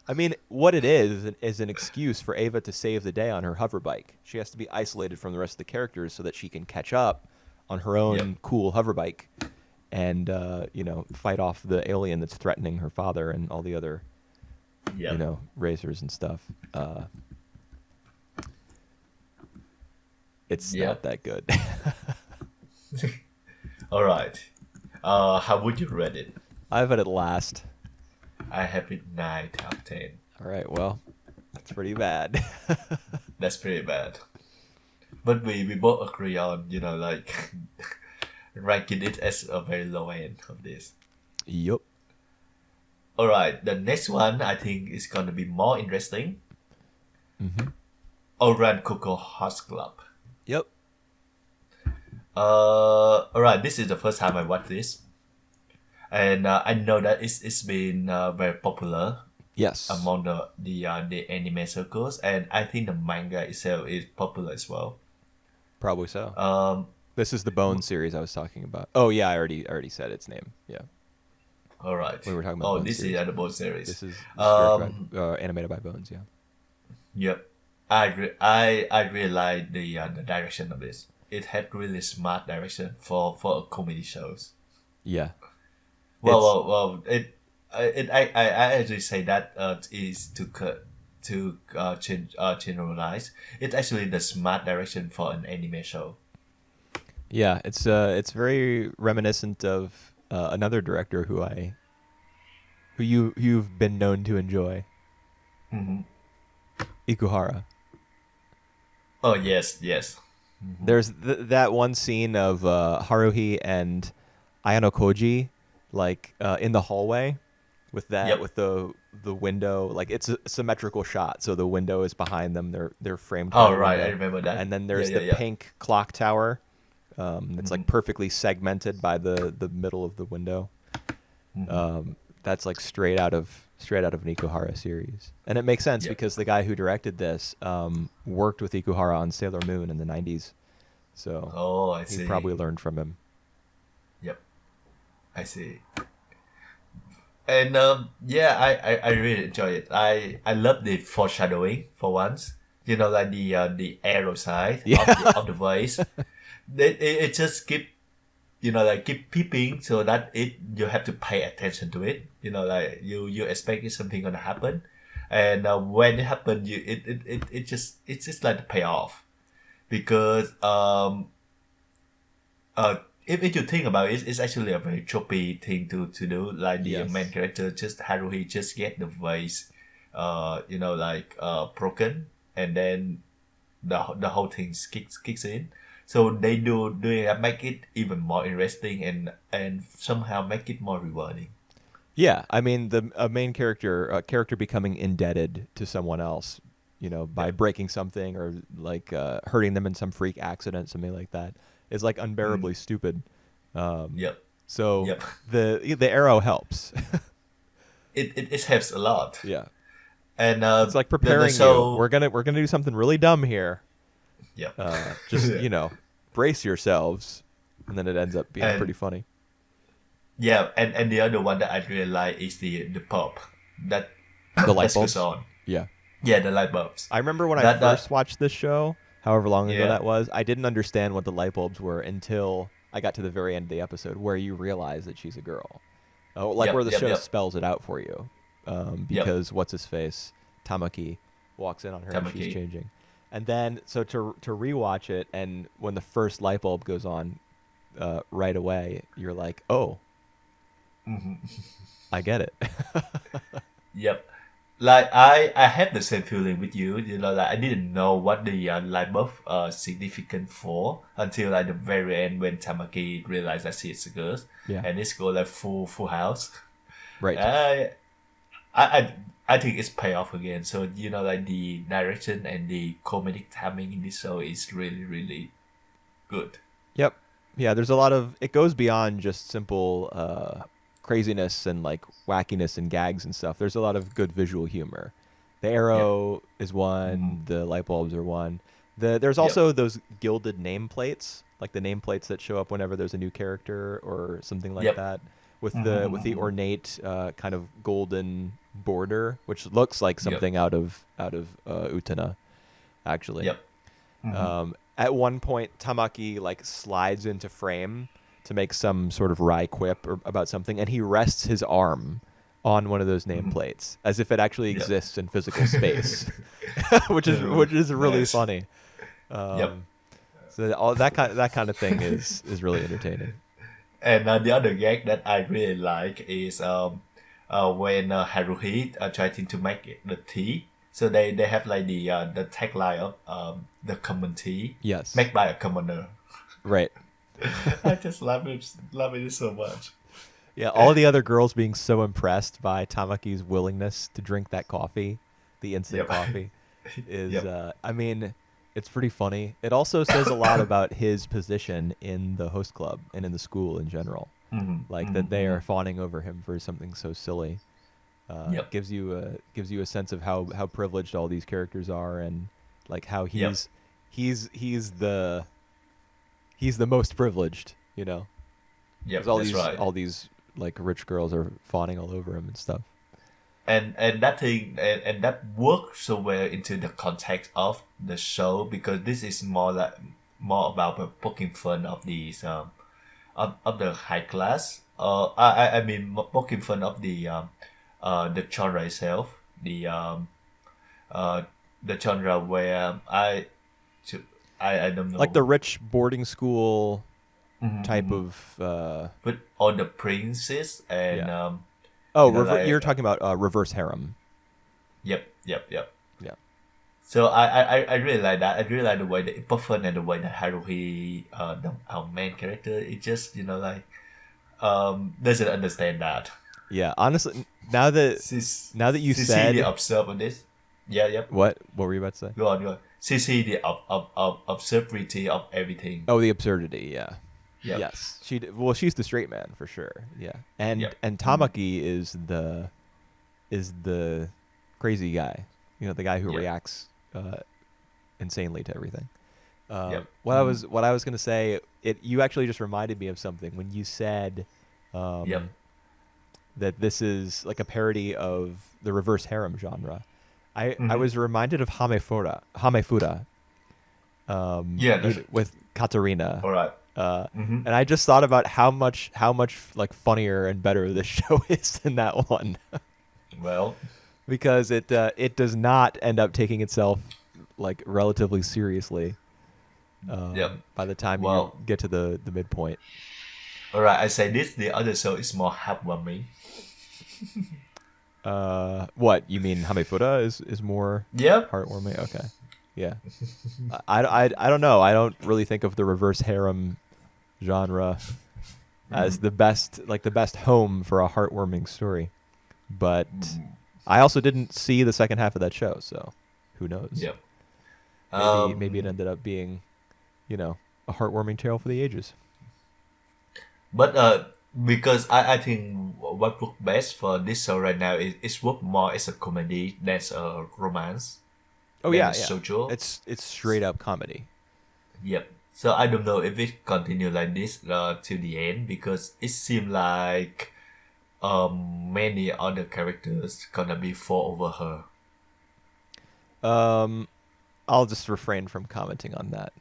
I mean, what it is an excuse for Ava to save the day on her hover bike. She has to be isolated from the rest of the characters so that she can catch up on her Yep. own cool hover bike and fight off the alien that's threatening her father and all the other Yep. racers and stuff. It's not Yep. that good. All right. How would you rate it? I've had it last. I have it 9 out of 10. All right, well, that's pretty bad. That's pretty bad. But we both agree on, like ranking it as a very low end of this. Yup. All right, the next one I think is gonna be more interesting. Mm-hmm. Ouran Coco House Club. Yep. All right, this is the first time I watched this, and I know that it's been very popular Yes. among the anime circles, and I think the manga itself is popular as well. Probably so. Um, This is the Bone series I was talking about. Oh yeah, I already said its name. Yeah. all right. We were talking about Oh, Bone this series. is the Bone series. This is Um, directed by, animated by Bones. Yeah. Yep. I really like the direction of this. It had really smart direction for a comedy shows. Yeah. Well, I actually say that is to generalize. It's actually the smart direction for an anime show. Yeah, it's very reminiscent of another director you've been known to enjoy, Hmm. Ikuhara. Oh yes, yes. There's that one scene of Haruhi and Ayano Koji, in the hallway, with Yep. the window. Like it's a symmetrical shot, so the window is behind them. They're framed. Oh by the right, I window. remember that. And then there's Yeah, the yeah, yeah. pink clock tower. It's like Mhm. perfectly segmented by the middle of the window. That's like straight out of an Ikuhara series, and it makes sense Yep. because the guy who directed this worked with Ikuhara on Sailor Moon in the '90s, so Oh, I he see. probably learned from him. Yep, I see. And yeah, I really enjoy it. I love the foreshadowing for once. Like the arrow side Yeah. of the voice. It just keep peeping so that you have to pay attention to it. Like you expect something gonna happen, and when it happens, it's just like the payoff, because if you think about it, it's actually a very choppy thing to do. Like the Yes. main character, just Haruhi, just get the voice, broken, and then the whole thing kicks in. So they doing that, make it even more interesting and somehow make it more rewarding. Yeah, I mean a main character, a character becoming indebted to someone else, by Yeah. breaking something or like hurting them in some freak accident, something like that, is like unbearably stupid. Yep, So yep. the arrow helps. It helps a lot. Yeah. And It's like preparing you. We're gonna do something really dumb here. Yep. Just Yeah. brace yourselves, and then it ends up being And- pretty funny. Yeah, and the other one that I really like is the pop that The light that goes bulbs. on. Yeah, Yeah, the light bulbs. I remember when I That- first watched this show, however long ago Yeah. that was. I didn't understand what the light bulbs were until I got to the very end of the episode, where you realize that she's a girl. Yep, Where the yep, show yep. spells it out for you, because what's his face, Tamaki, walks in on her and she's Tamaki. changing. And then, so to rewatch it, and when the first light bulb goes on, right away, you're like, oh, I get it. Yep. Like I had the same feeling with you. Like I didn't know what the light bulb significant for until like the very end when Tamaki realized that she's a girl. Yeah. And it's go like full house. Right. I think it's pay off again. So like the direction and the comedic timing in this show is really really good. Yep. Yeah, there's a lot of, it goes beyond just simple craziness and like wackiness and gags and stuff. There's a lot of good visual humor. The arrow is one, the light bulbs are one. There's also those gilded nameplates like the nameplates that show up whenever there's a new character or something like Yep. that, with the ornate kind of golden border, which looks like Yep. something out of Utena, actually. Yep. At one point, Tamaki like slides into frame to make some sort of wry quip about something, and he rests his arm on one of those nameplates as if it actually Yep. exists in physical space, which is really Nice. funny. Yep. So all that kind of thing is really entertaining. And the other gag that I really like is when Haruhi trying to make the tea. So they have like the tagline of the common tea Yes. made by a commoner. Right. I just love it so much. Yeah, all the other girls being so impressed by Tamaki's willingness to drink that coffee, the instant Yep. coffee, is Yep. I mean, it's pretty funny. It also says a lot about his position in the host club and in the school in general. Like that they are fawning over him for something so silly. Yep. Gives you a sense of how privileged all these characters are, and like how Yep. he's the most privileged, you know. Yep, 'Cause that's right. all these like rich girls are fawning all over him and stuff. And that thing and that works so well into the context of the show, because this is more about poking fun of these of the high class. I mean poking fun of the genre itself, the genre where I don't know, Like the rich boarding school Mhm, type mhm. of. With all the princes and Yeah. you know, like, You're talking about reverse harem. Yep. Yeah. So I really like that. I really like the way that it's fun and the way that Haruhi, our main character, it just doesn't understand that. Yeah. Honestly, now that you She see said the observe on this. Yeah, yep. what were you about to say? Go on. She see the of absurdity of everything. Oh, the absurdity. Yeah. Yep. Yes. She's the straight man for sure. Yeah. And Yep. and Tamaki is the crazy guy. You know, the guy who Yep. reacts insanely to everything. Yep. What I was gonna say, you actually just reminded me of something when you said Yep. that this is like a parody of the reverse harem genre. I Mhm. was reminded of Hamefuda, Yeah, that's- with Katarina. All right. And I just thought about how much like funnier and better this show is than that one, Well, because it does not end up taking itself like relatively seriously. Yep. By the time Well- you get to the midpoint. all right. I say this. The other show is more heartwarming. What you mean? Hamefuda is more Yep. heartwarming. Okay, yeah. I don't know. I don't really think of the reverse harem genre as the best home for a heartwarming story, but I also didn't see the second half of that show, so who knows? Yep. Maybe it ended up being, a heartwarming tale for the ages. But because I think what works best for this show right now is it's work more as a comedy than as a romance. Oh than yeah, a yeah. shoujo. It's straight up comedy. Yep. So I don't know if it continue like this till the end, because it seems like many other characters gonna be fall over her. I'll just refrain from commenting on that.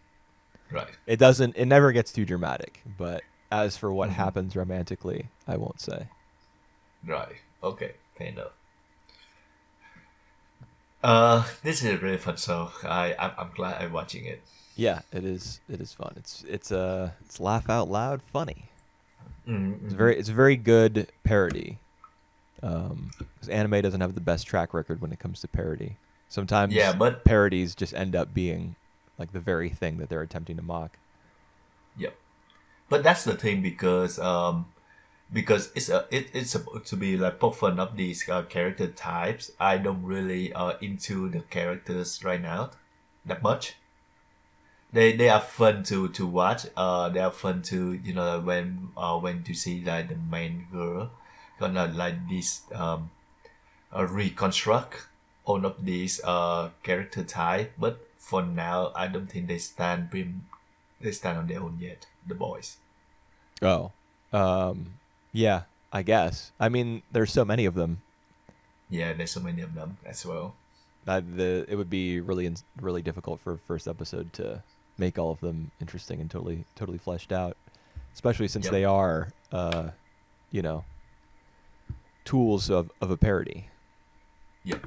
Right. It never gets too dramatic, but as for what Mhm. happens romantically, I won't say. Right. Okay. Fair enough. This is a really fun show. I'm glad I'm watching it. Yeah, it is fun. It's laugh out loud funny. Mm-hmm. It's a very good parody. 'Cause anime doesn't have the best track record when it comes to parody. Sometimes but parodies just end up being like the very thing that they're attempting to mock. Yep. But that's the thing, because it's supposed to be like poke fun of these character types. I don't really into the characters right now that much. They are fun to watch. They are fun to when you see like the main girl gonna like this reconstruct all of these character type. But for now, I don't think they stand They stand on their own yet, the boys. Oh, yeah, I guess. I mean, there's so many of them. Yeah, there's so many of them as well. It would be really difficult for first episode to make all of them interesting and totally fleshed out, especially since Yep. they are, you know, tools of a parody. Yep.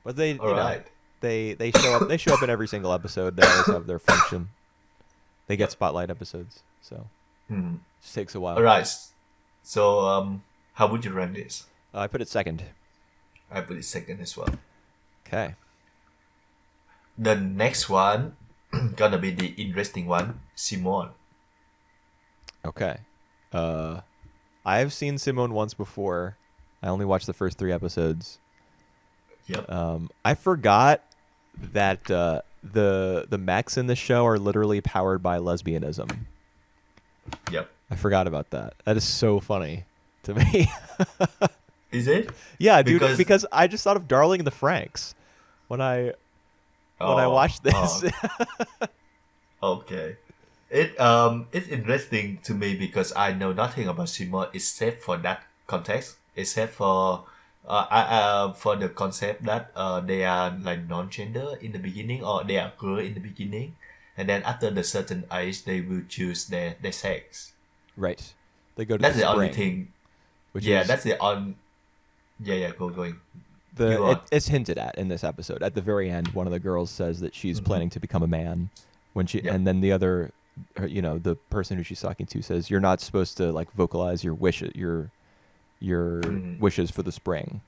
But they, All right. they show up in every single episode. They always have their function. They get Yep. spotlight episodes, so Hmm. it just takes a while. All right. So how would you rank this? I put it second. I put it second as well. Okay. The next one gonna be the interesting one, Simoun. Okay. I've seen Simoun once before. I only watched the first 3 episodes. Yep. I forgot that the mechs in the show are literally powered by lesbianism. Yep. I forgot about that. That is so funny to me. Is it? Yeah, dude. Because I just thought of Darling in the Franxx when I watched this. Okay. It's interesting to me because I know nothing about Simoun except for that context, except for for the concept that they are like non-gender in the beginning, or they are girl in the beginning, and then after the certain age they will choose their sex. Right. They go to That's the the spring, only thing. which Yeah, is that's the on. Yeah, going. You are. it's hinted at in this episode. At the very end, one of the girls says that she's Mhm. planning to become a man when she, Yep. and then the other, the person who she's talking to says you're not supposed to like vocalize your Mhm. wishes for the spring.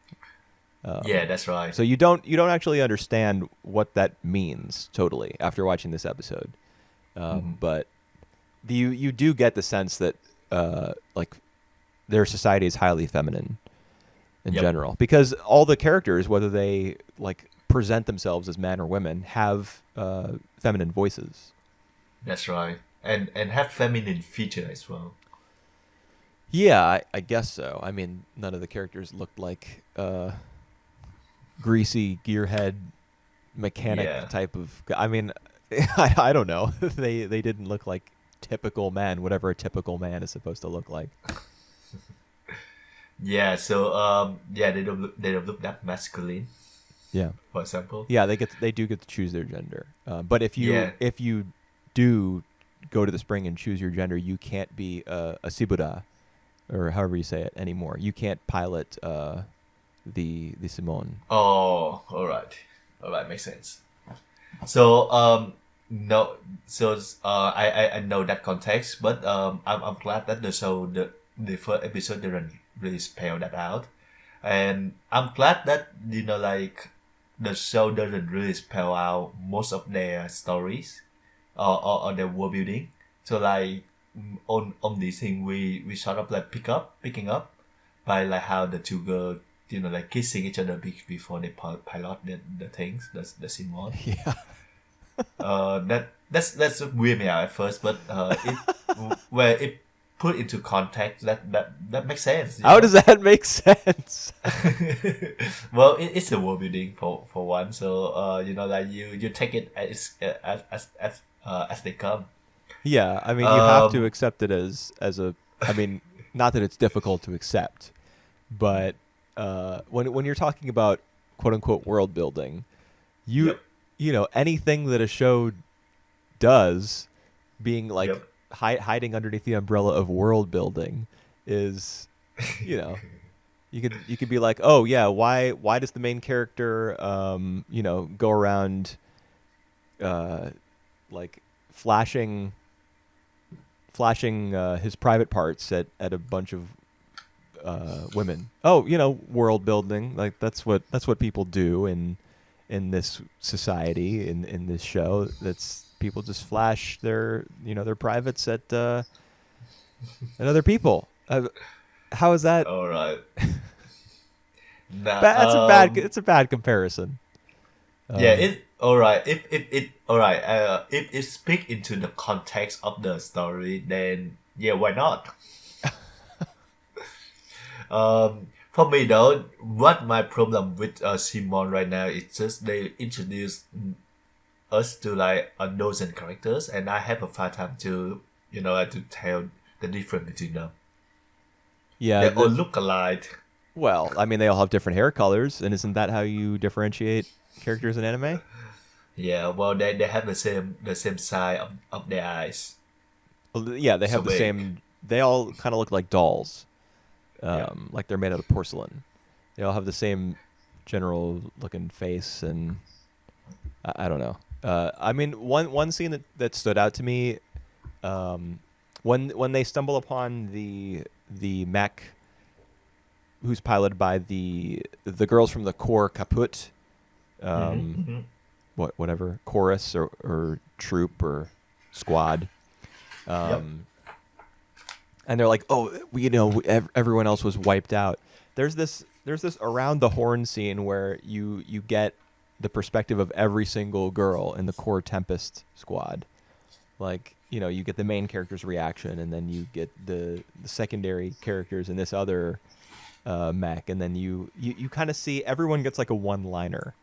Yeah, that's right. So you don't actually understand what that means totally after watching this episode, Mhm. but you do get the sense that like their society is highly feminine in Yep. general, because all the characters, whether they like present themselves as men or women, have feminine voices. That's right. And have feminine feature as well. Yeah, I guess so. I mean, none of the characters looked like greasy gearhead mechanic Yeah. type of. I mean, I don't know. They didn't look like typical men, whatever a typical man is supposed to look like. Yeah, so they don't look that masculine, Yeah. for example. Yeah, they do get to choose their gender. But if you Yeah. if you do go to the spring and choose your gender, you can't be a Sibura, or however you say it anymore. You can't pilot the Simoun. Oh, all right, makes sense. So no, so I know that context, but I'm glad that the show the first episode didn't really spell that out, and I'm glad that like the show doesn't really spell out most of their stories or their world building. So like on this thing we sort of like picking up by like how the two girls like kissing each other before they pilot the things the Simon. Yeah. That's weird me out at first, but it where it put into context that makes sense. How does that make sense? Well, it's a world building for one, so like you take it as they come. Yeah, I mean, you have to accept it as a. I mean, not that it's difficult to accept, but when you're talking about quote unquote world building, Yep. Anything that a show does, being like Yep. hiding underneath the umbrella of world building, is you could be like, oh yeah, why does the main character go around like flashing his private parts at a bunch of women. Oh, world building. Like that's what people do in this society, in this show. That's people just flash their their privates at other people. How is that? All right. Nah, It's a bad comparison. Yeah, it all right. If it all right. If it speak into the context of the story, then yeah, why not? For me though, what my problem with Simon right now is just they introduce us to like a dozen characters, and I have a hard time to to tell the difference between them. Yeah. They all look alike. Well, I mean, they all have different hair colors, and isn't that how you differentiate characters in anime? Yeah, well, they have the same size of their eyes. Well, yeah, they So have the big. same. They all kind of look like dolls, Yeah. like they're made out of porcelain. They all have the same general looking face, and I don't know. I mean, one scene that stood out to me, um, when they stumble upon the mech who's piloted by the girls from the core kaput, Mm-hmm, mm-hmm. whatever chorus or troop or squad, Yep. and they're like, oh, everyone else was wiped out. There's this around the horn scene where you get the perspective of every single girl in the core Tempest squad. Like, you get the main character's reaction, and then you get the secondary characters in this other mech, and then you kind of see everyone gets like a one-liner,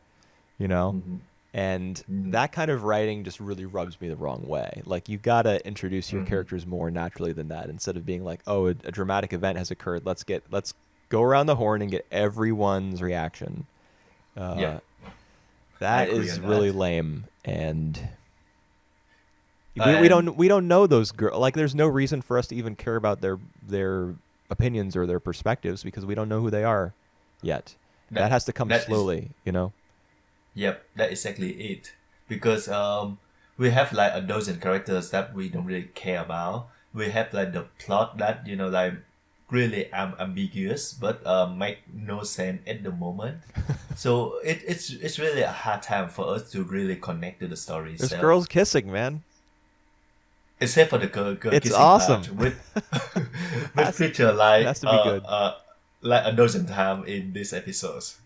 you know? Mm-hmm, And mm-hmm, that kind of writing just really rubs me the wrong way. Like, you gotta introduce your mm-hmm. characters more naturally than that, instead of being like, oh, a dramatic event has occurred. Let's go around the horn and get everyone's reaction. Yeah, Uh, I that agree is on really that. lame, and we And don't know those girls. Like, there's no reason for us to even care about their opinions or their perspectives because we don't know who they are yet. That that has to come that is slowly, you know. yep, that exactly it. Because we have like a dozen characters that we don't really care about. We have like the plot that like really ambiguous, but make no sense at the moment. So it's really a hard time for us to really connect to the story There's itself. girls kissing, man. Except for the girl It's kissing part, awesome. with with has, feature it has to be good. like a dozen times in these episodes.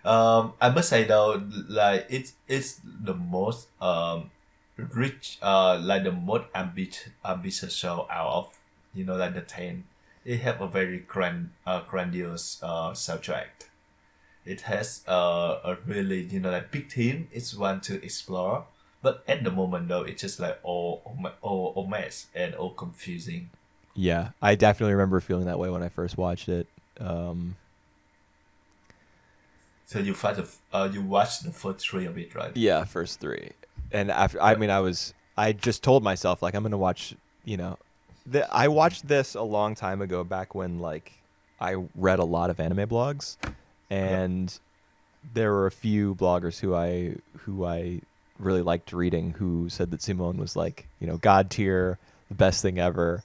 I must say though, like it's the most rich, like the most ambitious show out of like the 10. It have a very grandiose soundtrack. It has a really like big theme. It's one to explore, but at the moment though, it's just like all mess and all confusing. Yeah, I definitely remember feeling that way when I first watched it. Um, So you watched the first three of it, right? yeah, first three, and after, I Yep. mean, I just told myself like I'm gonna watch. I watched this a long time ago, back when like I read a lot of anime blogs, Yep. and there were a few bloggers who I really liked reading, who said that Simoun was like, god tier, the best thing ever.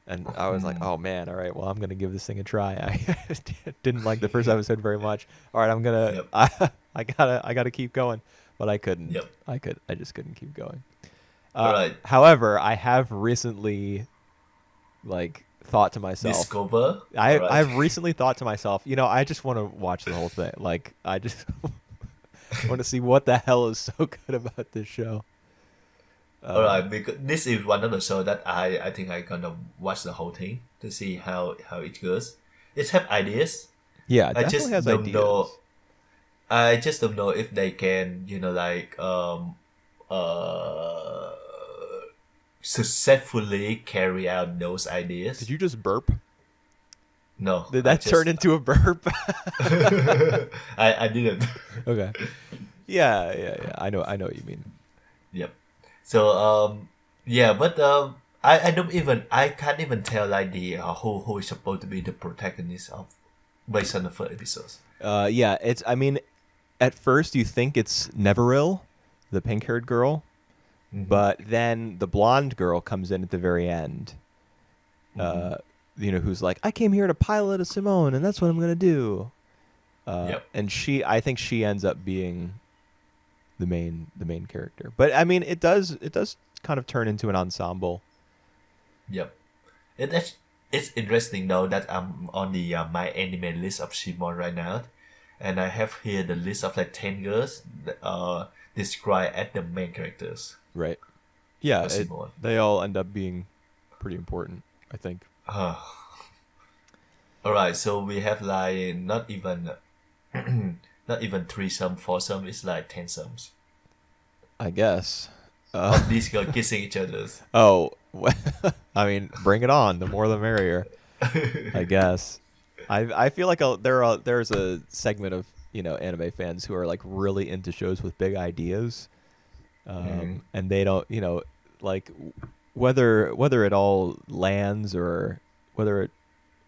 And I was like, Mm. oh man, all right, well, I'm gonna give this thing a try. I didn't like the first episode very much. All right, I'm gonna Yep. I gotta keep going, but I couldn't. Yep. I just couldn't keep going. All right. However, I have recently like thought to myself, Discover. All I right. I've recently thought to myself, I just want to watch the whole thing. Like, I just want to see what the hell is so good about this show. All Uh, right. Because this is one of the show that I think I gonna watch the whole thing to see how it goes. It have ideas. yeah, it I definitely just has don't know. ideas. I just don't know if they can like uh successfully carry out those Did ideas. you just burp? No, Did I that turn just into a burp? I didn't. Okay. Yeah. I know what you mean. Yep. So yeah, but I can't even tell like the who is supposed to be the protagonist of based on the first episodes. Yeah, I mean, at first you think it's Neverill, the pink-haired girl, Mm-hmm. but then the blonde girl comes in at the very end. Mm-hmm. Uh, who's like, I came here to pilot a Simoun, and that's what I'm gonna do. Yep. And I think she ends up being the main character. But I mean, it does kind of turn into an ensemble. Yep. It's interesting though that I'm on the my anime list of Shimon right now, and I have here the list of like 10 girls that described as the main characters Right. Yeah, for Shimon. they all end up being pretty important, I think. Uh, all right, so we have like not even not even threesome, foursome. It's like 10 sums. I guess. of these girls kissing each others. Oh, I mean, bring it on. The more the merrier, I guess. I feel like there's a segment of anime fans who are like really into shows with big ideas, Mm, and they don't like whether it all lands or whether it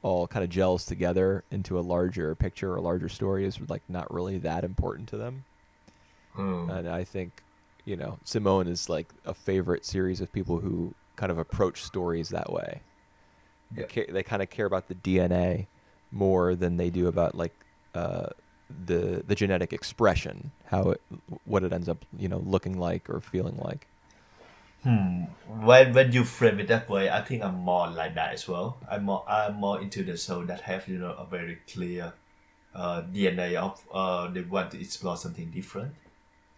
all kind of gels together into a larger picture or a larger story is like not really that important to them. mm, And I think Simoun is like a favorite series of people who kind of approach stories that way. yeah. They kind of care about the DNA more than they do about like uh, the genetic expression, what it ends up looking like or feeling like. Hmm. When you frame it that way, I think I'm more like that as well. I'm more into the show that have a very clear DNA of they want to explore something different.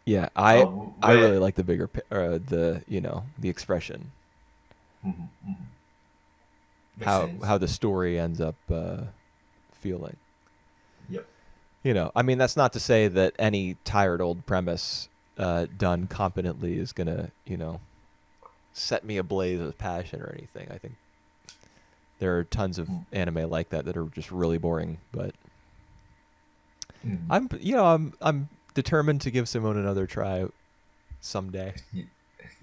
Yeah, Uh, I where really like the bigger the expression, Mhm, mhm. Makes how sense. the story ends up feeling. Yep. I mean, that's not to say that any tired old premise done competently is gonna set me ablaze with passion or anything. I think there are tons of Mm, anime like that are just really boring. But mm. I'm determined to give Simone another try someday. Y-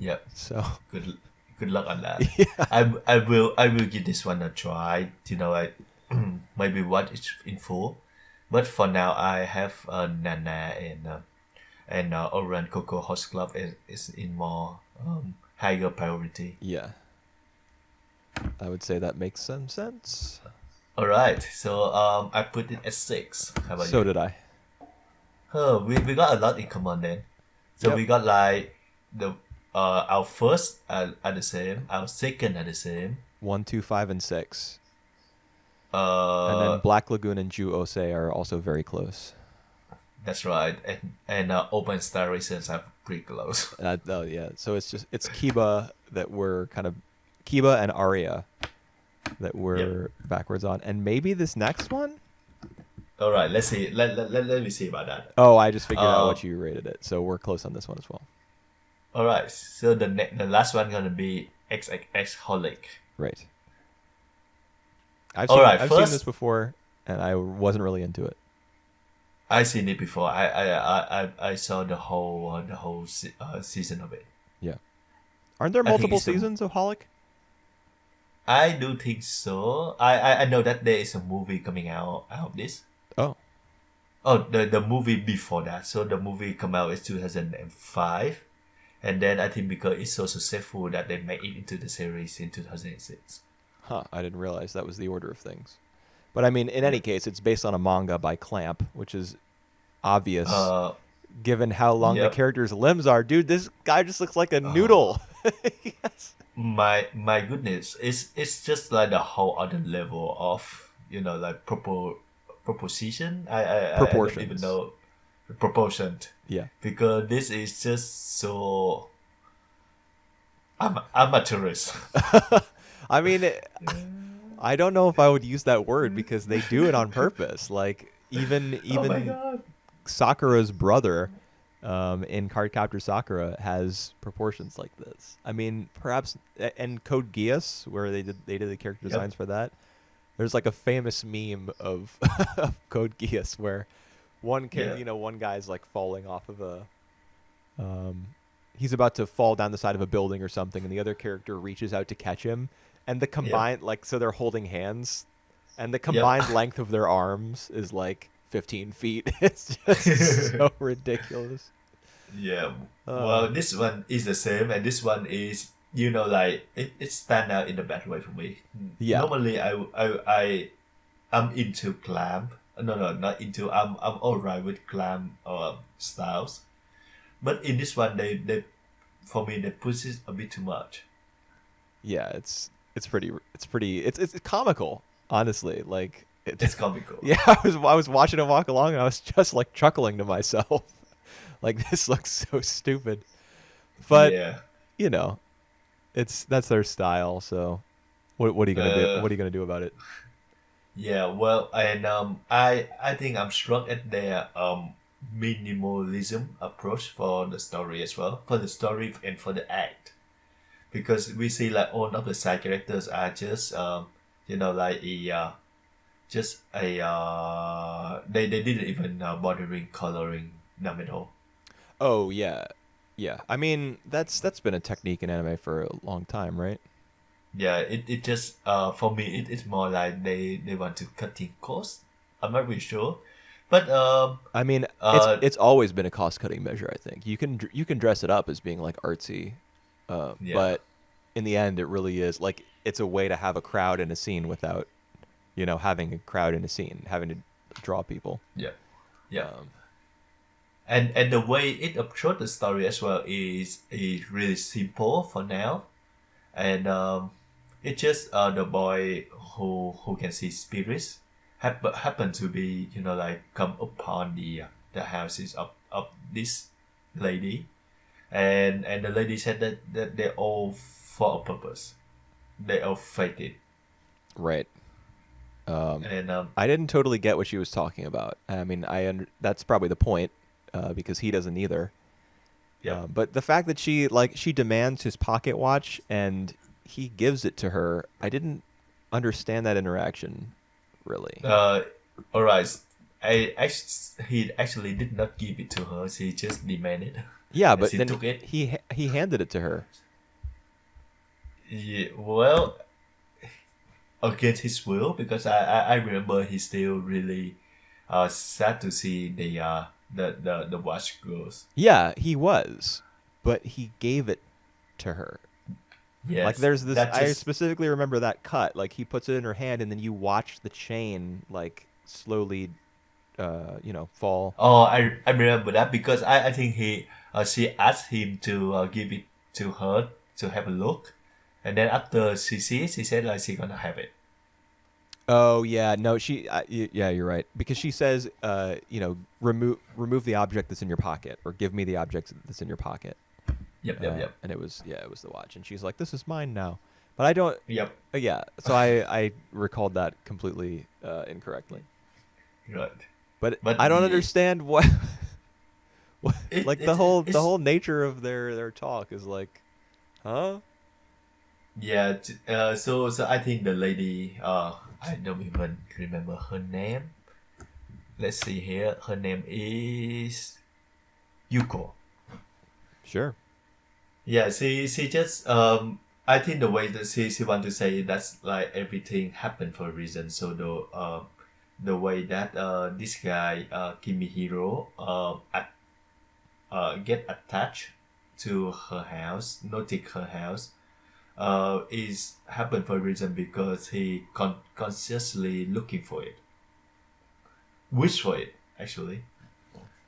Yep. So Good. Good luck on that. yeah, I will give this one a try. I maybe watch it in full, but for now I have Nana and Ouran Coco Host Club is in more higher priority. yeah, I would say that makes some sense. All right, so I put it at 6. How about So you? did I. We got a lot in common then. So Yep. we got like the our first are the same, our second are the same. 1, 2, 5, and 6. And then Uh, Black Lagoon and Jyu Oh Sei are also very close. that's right, and Open Star Races are pretty close. Oh yeah, so it's Kiba that we're kind of Kiba and Aria that Yep. we're backwards on, and maybe this next one. All right, let's see. Let me see about that. Oh, I just figured out Uh, what you rated it, so we're close on this one as well. all right. So the last one gonna be XXXHolic. Right. I've All seen right, I've seen this first before, and I wasn't really into it. I seen it before. I saw the whole season of it. Yeah. Aren't there I think multiple it's the seasons of Holic? I do think so. I know that there is a movie coming out of this. Oh. Oh, the movie before that. So the movie come out in 2005, and then I think because it's so successful that they made it into the series in 2006. Huh. I didn't realize that was the order of things. But I mean, in any Yep. case, it's based on a manga by Clamp, which is obvious Uh, given how long the yep. character's limbs are. Dude, this guy just looks like a Uh, noodle. Yes. my goodness, it's just like the whole other level of like proposition. I don't even Proportions. know the proportion, Yeah. because this is just so amateurish. I mean, I don't know if I would use that word because they do it on purpose. Like even Oh my even god. Sakura's brother in Cardcaptor Sakura has proportions like this. I mean, perhaps and Code Geass, where they did the character Yep. designs for that. There's like a famous meme of, of Code Geass where Yeah. one guy's like falling off of um, he's about to fall down the side of a building or something, and the other character reaches out to catch him, and the Yep. combined so they're holding hands, and the Yep. combined length of their arms is like 15 feet. It's just so ridiculous. Yeah. Uh, Well, this one is the same, and this one is like it stand out in a bad way for me. yeah, Normally, I'm into glam. No, no, not into. I'm alright with glam styles, but in this one, they for me they push it a bit too much. yeah, it's comical, honestly. Like It's comical. yeah, I was watching him walk along, and I was just like chuckling to myself, like this looks so stupid. But Yeah. you know, that's their style. So what are you gonna do? Uh. What are you gonna do about it? Yeah. Well, and I think I'm struck at their minimalism approach for the story as well, for the story and for the act, because we see like all of the side characters are just like they didn't even bothering coloring them at all. Oh yeah, yeah. I mean, that's been a technique in anime for a long time, right? Yeah, it just for me it's more like they want to cutting costs. I'm not really sure, but I mean, uh it's always been a cost cutting measure. I think you can dress it up as being like artsy, yeah, but in the end, it really is like it's a way to have a crowd in a scene without having a crowd in a scene, having to draw people. yeah, yeah. Um, And the way it approached the story as well is really simple for now, and it just the boy who can see spirits happen to be like come upon the houses of this lady, and the lady said that they're all for a purpose, they all fated, right. and I didn't totally get what she was talking about. I mean, that's probably the point, because he doesn't either. yeah. But the fact that she demands his pocket watch and he gives it to her, I didn't understand that interaction really. All right. He actually did not give it to her. She just demanded, Yeah, and but she then took it. he handed it to her. Yeah, well, against his will, because I remember he still really sad to see the watch girls. Yeah, he was, but he gave it to her. Like Yes, there's this that I just. specifically remember that cut. Like he puts it in her hand and then you watch the chain like slowly fall. Oh, I remember that because I think she asked him to give it to her to have a look, and then after she sees, she said like she gonna have it. Oh yeah, no, yeah, you're right because she says, remove the object that's in your pocket or give me the object that's in your pocket. Yep, yep, yep, And it was the watch, and she's like, this is mine now, but I don't. yep. Yeah, so I recalled that completely incorrectly, Right. but But I don't the understand what, it, like it the it's whole nature of their talk is like, huh? yeah. So I think the lady I don't even remember her name. Let's see here. Her name is Yuko. Sure. Yeah, she just I think the way that she want to say that's like everything happened for a reason. So the way that this guy Kimihiro get attached to her house, not take her house, is happened for a reason because he consciously looking for it, wish for it actually.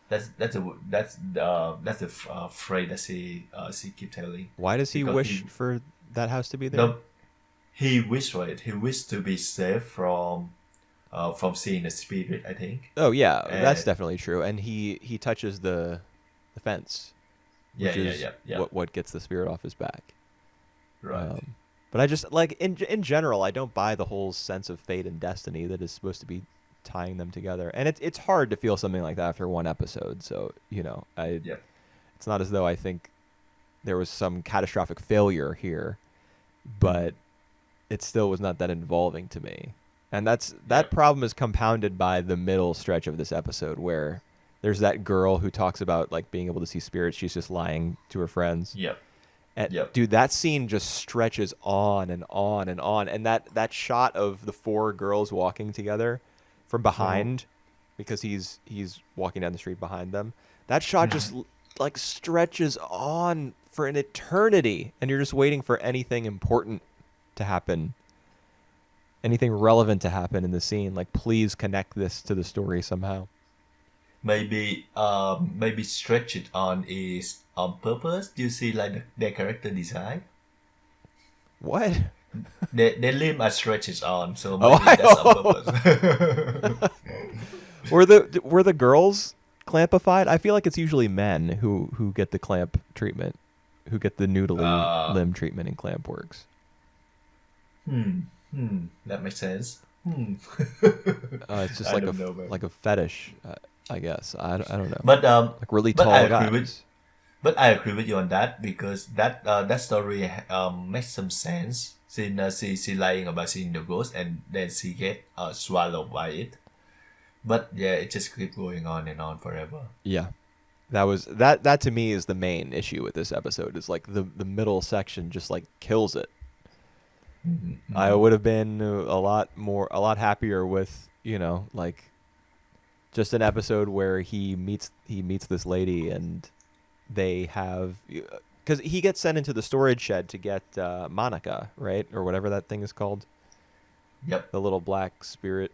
That's the phrase that she keep telling, Why does he because wish for that house to be there? no he wished for it. He wished to be safe from seeing the spirit, I think. Oh yeah, that's And definitely true. And he touches the fence, yeah, which yeah, is yeah, yeah. what gets the spirit off his back. Right. But I just like in general, I don't buy the whole sense of fate and destiny that is supposed to be tying them together. And it's hard to feel something like that after one episode. So Yeah. it's not as though I think there was some catastrophic failure here, but it still was not that involving to me. And Yeah. that problem is compounded by the middle stretch of this episode where there's that girl who talks about like being able to see spirits. She's just lying to her friends. Yep. And Yep. dude, that scene just stretches on and on and on. And that shot of the four girls walking together from behind, because he's walking down the street behind them. That shot just like stretches on for an eternity, and you're just waiting for anything important to happen, anything relevant to happen in the scene. Like, please connect this to the story somehow. Maybe stretch it on is on purpose. Do you see like their character design? What? Their limb are stretches on, so Oh, maybe that's on purpose. were the girls clampified? I feel like it's usually men who get the clamp treatment, who get the noodly uh, limb treatment in clamp works. that makes sense. It's just I like don't know, man. like a fetish. I guess I don't know. But Like really but I tall agree with guys. but I agree with you on that because that story makes some sense. Since she lying about seeing the ghost and then she get swallowed by it. But yeah, it just keep going on and on forever. Yeah. That to me is the main issue with this episode is like the middle section just like kills it. I would have been a lot happier with, like just an episode where he meets this lady and they have because he gets sent into the storage shed to get Monica, right? Or whatever that thing is called. Yep. The little black spirit.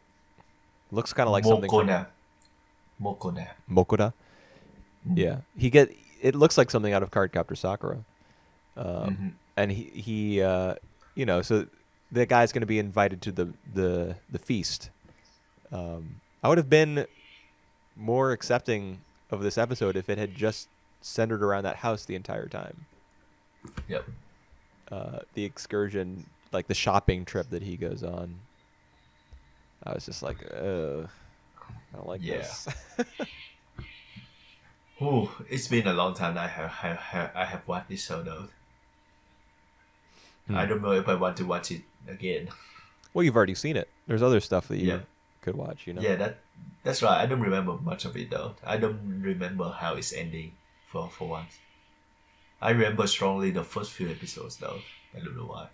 Looks kind of like something from Mokona. Mokona. Mokoda. Yeah. It looks like something out of Cardcaptor Sakura. And so the guy's going to be invited to the feast. I would have been more accepting of this episode if it had just centered around that house the entire time. Yep. The excursion, like the shopping trip that he goes on. I was just like, I don't like this. Ooh, it's been a long time I have watched this show though. I don't know if I want to watch it again. Well, you've already seen it. There's other stuff that you could watch, Yeah, that's right. I don't remember much of it though. I don't remember how it's ending for once. I remember strongly the first few episodes though. I don't know why.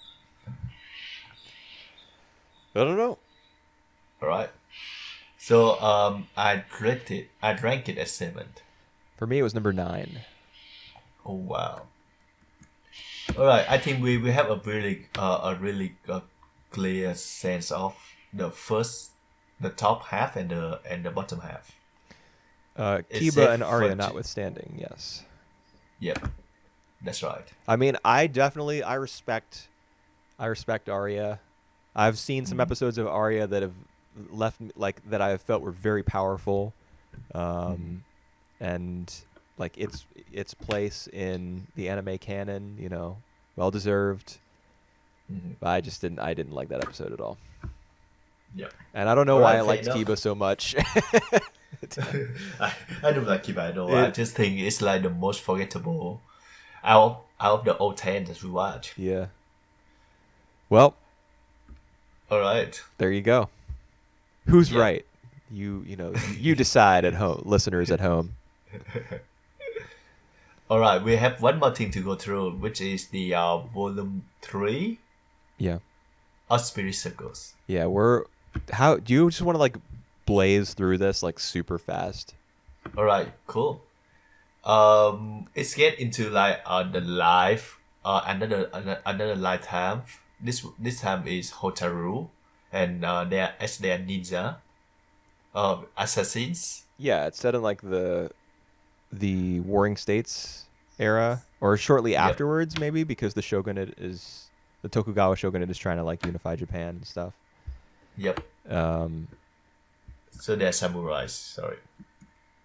I don't know. All right. So I rank it as 7. For me, it was number 9. Oh wow. All right. I think we have a really clear sense of the top half and the bottom half. Kiba and Aria notwithstanding, yes. Yep, that's right. I mean, I respect Aria. I've seen some episodes of Aria that have left like that I have felt were very powerful, and like its place in the anime canon, well deserved. But I didn't like that episode at all. Yep. And I don't know why I liked Kiba so much. I don't like Kiba at all. I just think it's like the most forgettable out of the old 10 that we watch. Yeah. Well. All right. There you go. Who's right? You decide at home, listeners at home. All right, we have one more thing to go through, which is the volume 3. Yeah. Of Spirit Circles. Yeah, how do you just want to like blaze through this like super fast? All right, cool. It's get into like the life another lifetime. This time is Hotaru, and they are ninja, assassins. Yeah, it's set in like the Warring States era, or shortly afterwards, maybe, because the Tokugawa shogunate is trying to like unify Japan and stuff. Yep. So they're samurais. Sorry.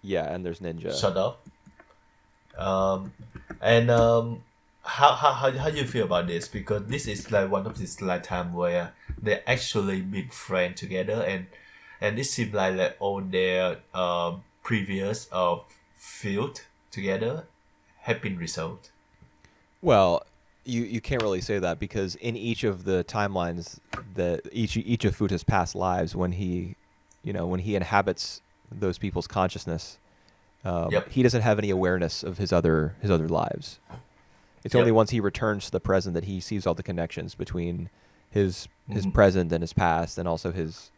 Yeah, and there's ninja. Shut up. How do you feel about this? Because this is like one of these lifetime where they actually meet friends together, and it seems like all their previous field together have been resolved. Well, you can't really say that because in each of the timelines that each of Futa's past lives, when he inhabits those people's consciousness, he doesn't have any awareness of his other lives. It's only once he returns to the present that he sees all the connections between his present and his past, and also his.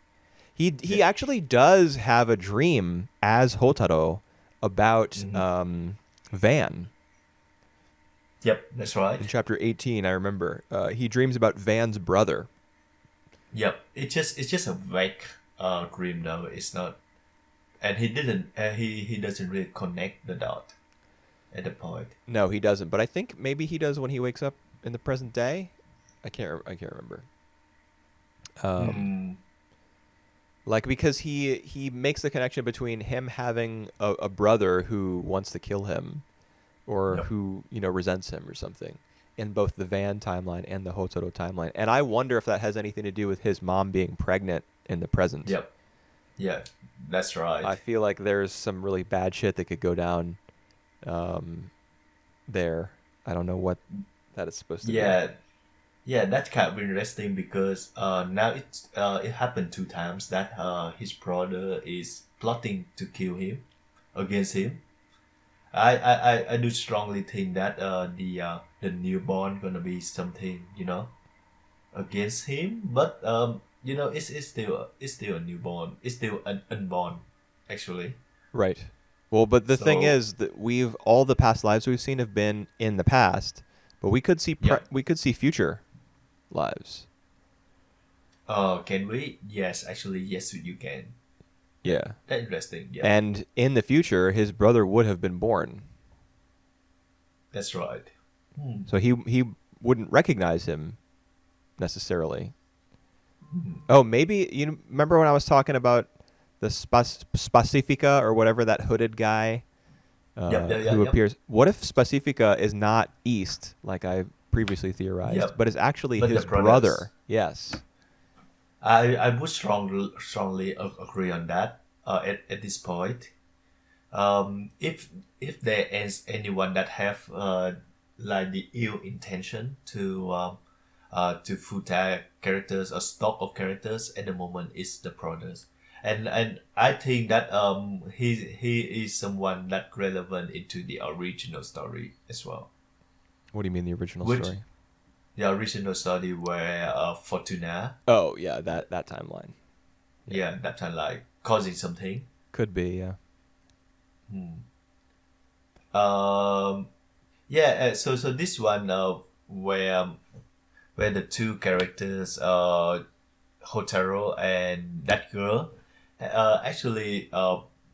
He actually does have a dream as Hotaro about Van. Yep, that's right. In chapter 18, I remember he dreams about Van's brother. Yep, it's just a vague dream though. It's not, and he doesn't really connect the dot at the point. No, he doesn't. But I think maybe he does when he wakes up in the present day. I can't remember. Like because he makes the connection between him having a brother who wants to kill him, or who resents him or something, in both the Van timeline and the Hotaro timeline. And I wonder if that has anything to do with his mom being pregnant in the present. Yep. Yeah, that's right. I feel like there's some really bad shit that could go down um, there. I don't know what that is supposed to be. Yeah, yeah, that's kind of interesting because now it happened two times that his brother is plotting to kill him against him. I do strongly think that the newborn gonna be something, against him, but it's still a newborn. It's still an unborn, actually. Right. Well, but the thing So is that we've all the past lives we've seen have been in the past, but yeah. we could see future lives. Can we? Yes, actually, yes, you can. Yeah, Yeah. that's interesting. Yeah, And in the future, his brother would have been born, that's right. Hmm. so he wouldn't recognize him necessarily. Mhm. Oh, maybe you remember when I was talking about the Spacifica or whatever that hooded guy Yep, yep, who yep, yep, appears. What if Spacifica is not East, like I previously theorized, yep. but is actually But the his brothers, brother? Yes. I would strongly agree on that. At this point, if there is anyone that have like the ill intention to full characters or stock of characters at the moment is the brothers, and I think that he is someone that relevant into the original story as well, What do you mean the original which story? the original story where Fortuna, Oh yeah, that timeline. Yeah, yeah, that time like causing something. could be. Yeah. Hmm. Um, yeah, so this one where the two characters Hotaro and that girl actually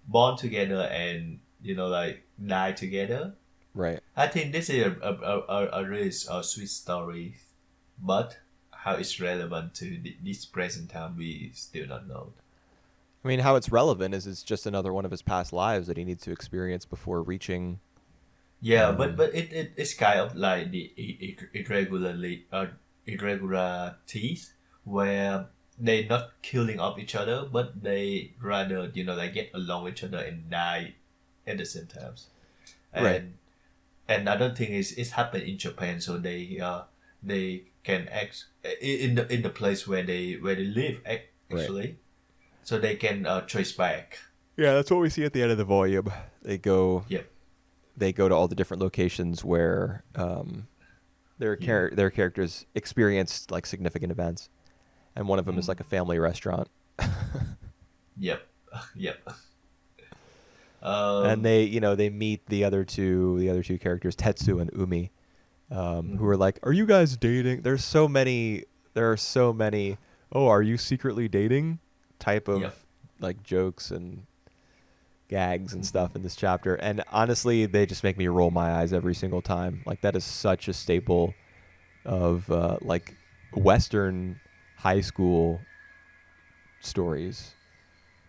born together and like die together. Right. I think this is a really sweet story, but how it's relevant to this present time we still not know. I mean, how it's relevant is it's just another one of his past lives that he needs to experience before reaching. Yeah, but Um, it's kind of like the irregularities where they not killing off each other, but they rather like get along with each other and die at the same times. right. And I don't think it's happened in Japan, so they can act in the place where they live Right. actually, so they can trace back. Yeah, that's what we see at the end of the volume. They go Yep. they go to all the different locations where Yeah. their characters experienced like significant events, and one of them is Mm. like a family restaurant, Yep. Yep. and Um. they meet the other two characters, Tetsu and Umi, who Mhm. are like, "Are you guys dating?" There are so many. Oh, are you secretly dating? Type Yep. of like jokes and gags and Mhm. stuff in this chapter, and honestly, they just make me roll my eyes every single time. Like that is such a staple of like Western high school stories.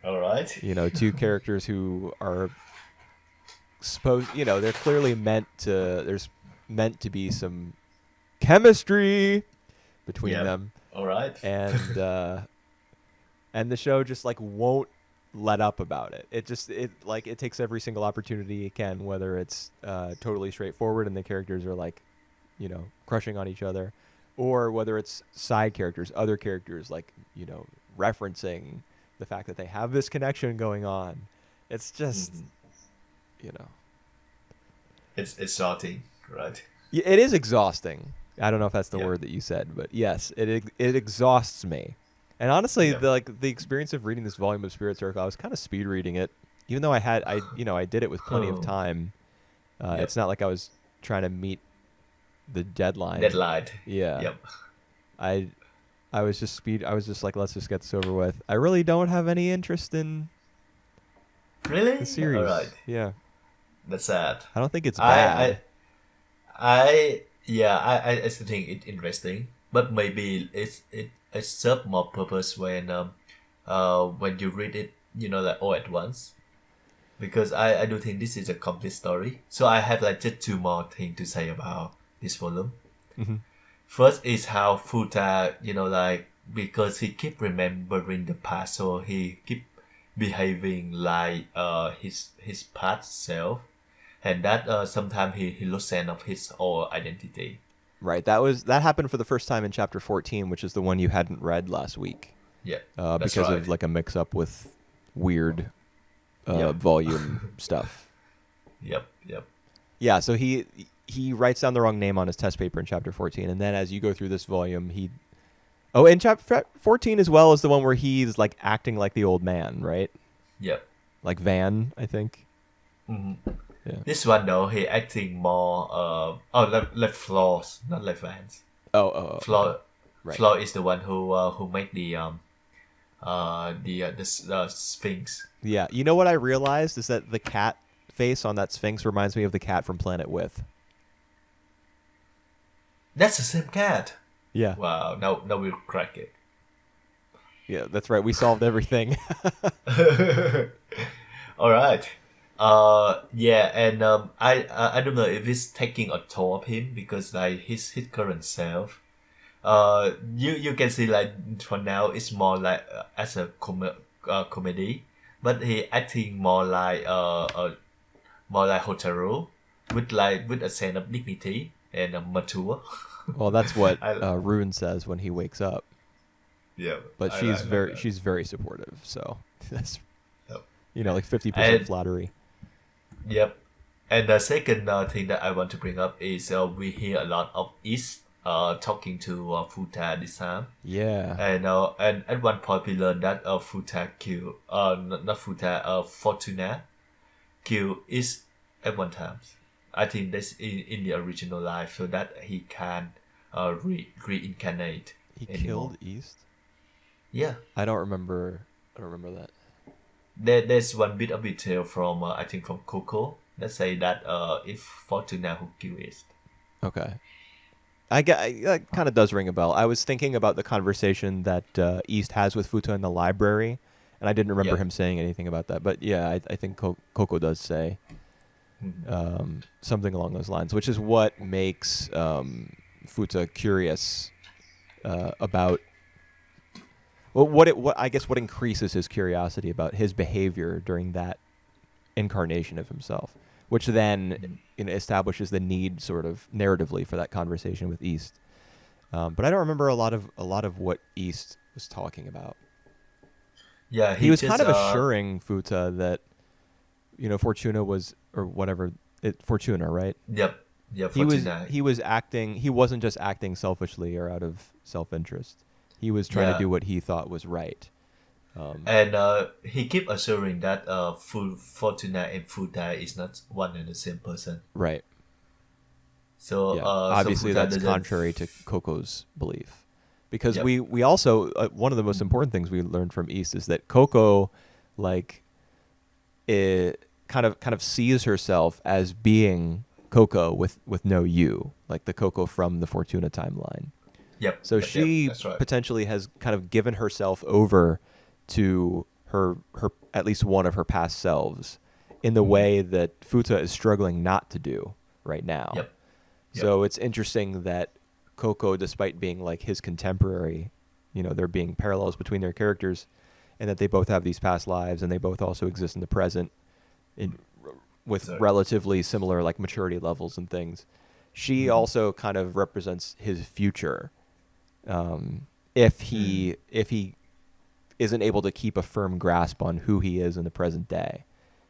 All right. Two characters who are supposed, they're clearly there's meant to be some chemistry between Yep. them, All right. and the show just like won't let up about it. It takes every single opportunity it can, whether it's totally straightforward and the characters are like, crushing on each other, or whether it's side characters, other characters like, referencing the fact that they have this connection going on. It's just, Mhm. you know, It's exciting, right? it is exhausting. I don't know if that's the Yep. word that you said, but yes, it exhausts me. And honestly, Yep. the experience of reading this volume of Spirit Circle, I was kind of speed reading it, even though I did it with plenty of Oh. time. It's Yep. not like I was trying to meet the deadline. Deadline. Yeah, Yep. I I was just like, let's just get this over with. I really don't have any interest in the Really? All right. series. Yeah, That's sad. I don't think it's I bad. yeah, I still think it interesting, but maybe it serve more purpose when you read it, like all at once. Because I do think this is a complete story. So I have like just two more things to say about this volume. Hmm. First is how Futa, like because he keep remembering the past, so he keep behaving like his past self, and that sometimes he loses sense of his own identity. Right. That happened for the first time in chapter 14, which is the one you hadn't read last week, Yeah, that's because of right. like a mix up with weird Yep, volume stuff. yep. Yeah. So he writes down the wrong name on his test paper in chapter 14, and then as you go through this volume, in chapter 14 as well is the one where he's like acting like the old man, right? Yep. Like Van, I think. hmm Yeah. This one though, he acting more like Flaws, not like Vance. Okay. Flaw, Right. Flaw is the one who make the Sphinx. Yeah. You know what I realized is that the cat face on that Sphinx reminds me of the cat from Planet With. That's the same cat. Yeah. Wow, now we'll crack it. Yeah, that's right. We solved everything. All right. Yeah, and I don't know if it's taking a toll of him because like his current self. You can see like for now it's more like as a comedy, but he acting more like Hotaru, with a sense of dignity and mature. Well, that's what I Rune says when he wakes up. Yeah, But I like that. she's very supportive. So that's Yep. like 50% And flattery. yep. And the second thing that I want to bring up is we hear a lot of East talking to Futa this time. Yeah. And at one point we learned that Futa kill not Futa Fortuna kill is at one time. I think that's in the original life so that he can reincarnate He anymore. killed East? Yeah, I don't remember that. there's one bit of detail from I think from Coco that say that if Fortuna who kill East. Okay. That kind of does ring a bell. I was thinking about the conversation that East has with Futa in the library, and I didn't remember Yeah. him saying anything about that. But yeah, I think Coco does say something along those lines, which is what makes Futa curious about. Well, what increases his curiosity about his behavior during that incarnation of himself, which then establishes the need sort of narratively for that conversation with East. But I don't remember a lot of what East was talking about. Yeah, He he was just kind of assuring Futa that Fortuna was or whatever Fortuna, right? yep, yeah, He was Fortuna. he was acting. He wasn't just acting selfishly or out of self-interest. He was trying to Yeah. do what he thought was right. And he keep assuring that Fortuna and Futa is not one and the same person. Right. So Yeah. so Obviously, Futa that's doesn't. contrary to Coco's belief, because Yep. we also one of the most important things we learned from East is that Coco, like, it kind of sees herself as being Coco with no you, like the Coco from the Fortuna timeline. Yep. So Yep. she That's right. potentially has kind of given herself over to her at least one of her past selves in the way that Futa is struggling not to do right now. Yep. Yep. So it's interesting that Coco, despite being like his contemporary, there being parallels between their characters, and that they both have these past lives and they both also exist in the present with Sorry. relatively similar like maturity levels and things. She also kind of represents his future. If he isn't able to keep a firm grasp on who he is in the present day,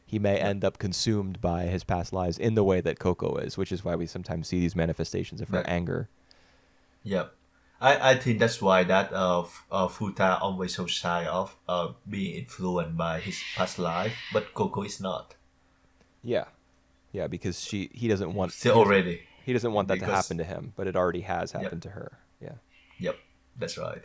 he may end up consumed by his past lives in the way that Coco is, which is why we sometimes see these manifestations of her Right. anger. Yep. I think that's why that Futa always so shy of being influenced by his past life, but Coco is not. Yeah, because he doesn't want Still already. he doesn't want that to Because- happen to him, but it already has Yep. happened to her. Yeah. Yep, that's right.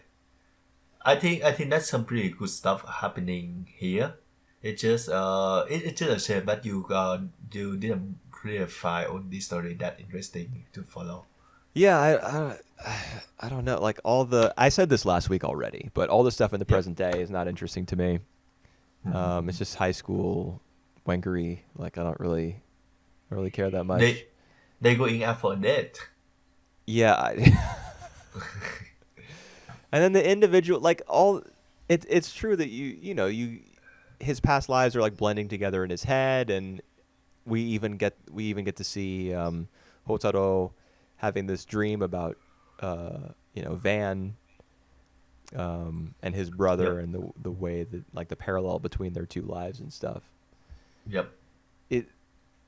I think that's some pretty good stuff happening here. It's just it's just a shame that you didn't really find all this story that interesting to follow. Yeah, I don't know. Like I said this last week already, but all the stuff in the present day is not interesting to me. It's just high school wankery. Like I don't really care that much. They going out for a date. Yeah. And then the individual, like it's true that you his past lives are like blending together in his head, and we even get to see Hotaro having this dream about Van and his brother, Yep. and the way that like the parallel between their two lives and stuff. Yep. It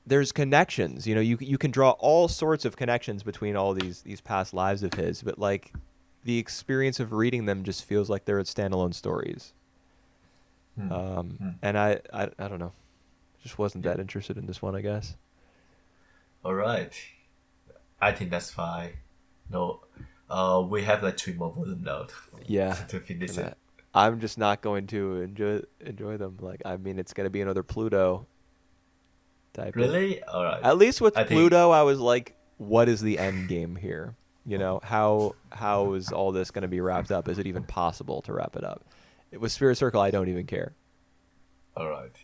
There's connections. You can draw all sorts of connections between all these past lives of his, but like the experience of reading them just feels like they're standalone stories. Hmm. Hmm. And I don't know, just wasn't Yep. that interested in this one, I guess. All right. I think that's fine. No, we have like three more volume now Yeah, to finish and it. I'm just not going to enjoy them. Like, I mean, it's gonna be another Pluto type of. Really? All right. At least with I think. Pluto, I was like, what is the end game here? How is all this going to be wrapped up? Is it even possible to wrap it up? It was Spirit Circle. I don't even care. All right.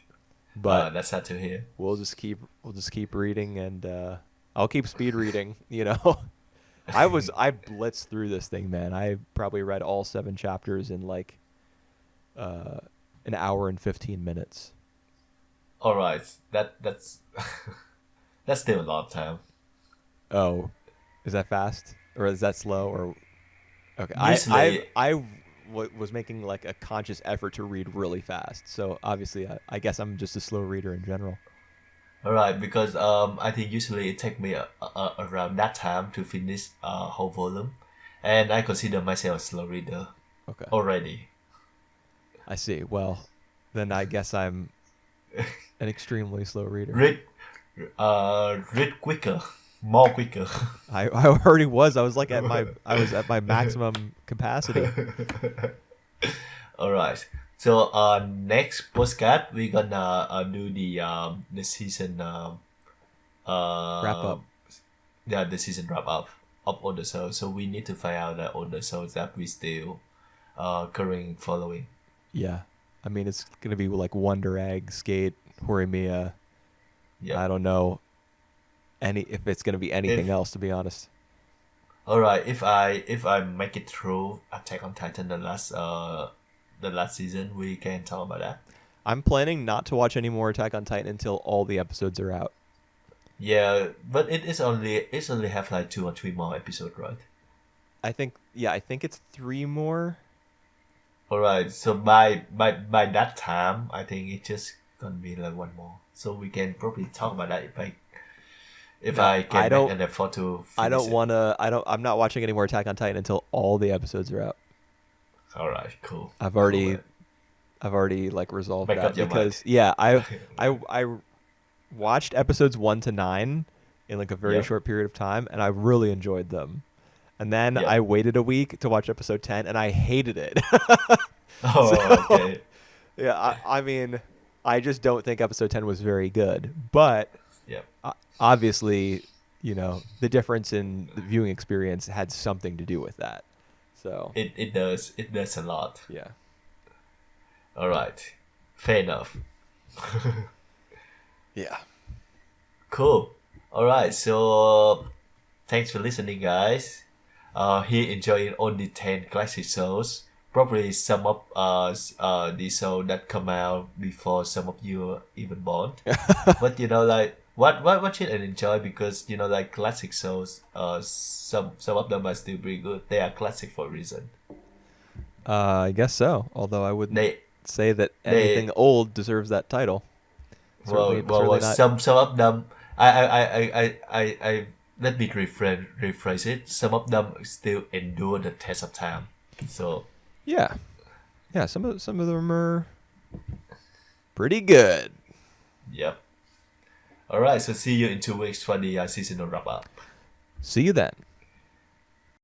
But That's sad to hear. we'll just keep reading, and I'll keep speed reading. I blitzed through this thing, man. I probably read all 7 chapters in like uh, an hour and 15 minutes. All right. That's that's still a lot of time. Oh, is that fast or is that slow or okay? Usually, Was making like a conscious effort to read really fast, so obviously I guess I'm just a slow reader in general. all right, because I think usually it take me around that time to finish whole volume, and I consider myself a slow reader Okay, already. I see. Well, then I guess I'm an extremely slow reader. Read, read quicker, more quicker. I already was. I was at my maximum capacity. All right. So next postcard we gonna do the season Wrap uh up. yeah, the season wrap up of all the shows. So we need to find out the all the shows that we still currently following. Yeah, I mean it's gonna be like Wonder Egg, Skate, Horimiya. Yeah. I don't know if it's gonna be anything If else, to be honest. all right, if I make it through Attack on Titan the last season, we can talk about that. I'm planning not to watch any more Attack on Titan until all the episodes are out. Yeah, but it's only have like 2 or 3 more episodes, right? I think it's 3 more. All right, so by that time, I think it's just gonna be like one more. So we can probably talk about that if No, I I can make don't. an effort to I finish don't it. want to. I don't. I'm not watching any more Attack on Titan until all the episodes are out. All right, cool, I've cool, already. man. I've already like resolved Make up that your mind. because yeah, I watched episodes 1 to 9 in like a very Yep, short period of time, and I really enjoyed them. And then I yep. waited a week to watch episode 10, and I hated it. Oh, So okay. yeah, I mean, I just don't think episode 10 was very good. But Yep. obviously, the difference in the viewing experience had something to do with that. So It does a lot. yeah, All right, fair enough. yeah. Cool. All right, so thanks for listening, guys. He enjoying only 10 classic shows. Probably some of the show that come out before some of you are even born. But like what should I enjoy because like classic shows. Some of them are still pretty good. They are classic for a reason. I guess so. Although I wouldn't They say that anything they old deserves that title. Certainly not. some of them. I let me rephrase it. Some of them still endure the test of time. So Yeah, yeah. Some of them are pretty good. yep. All right. So see you in 2 weeks for the seasonal wrap up. See you then.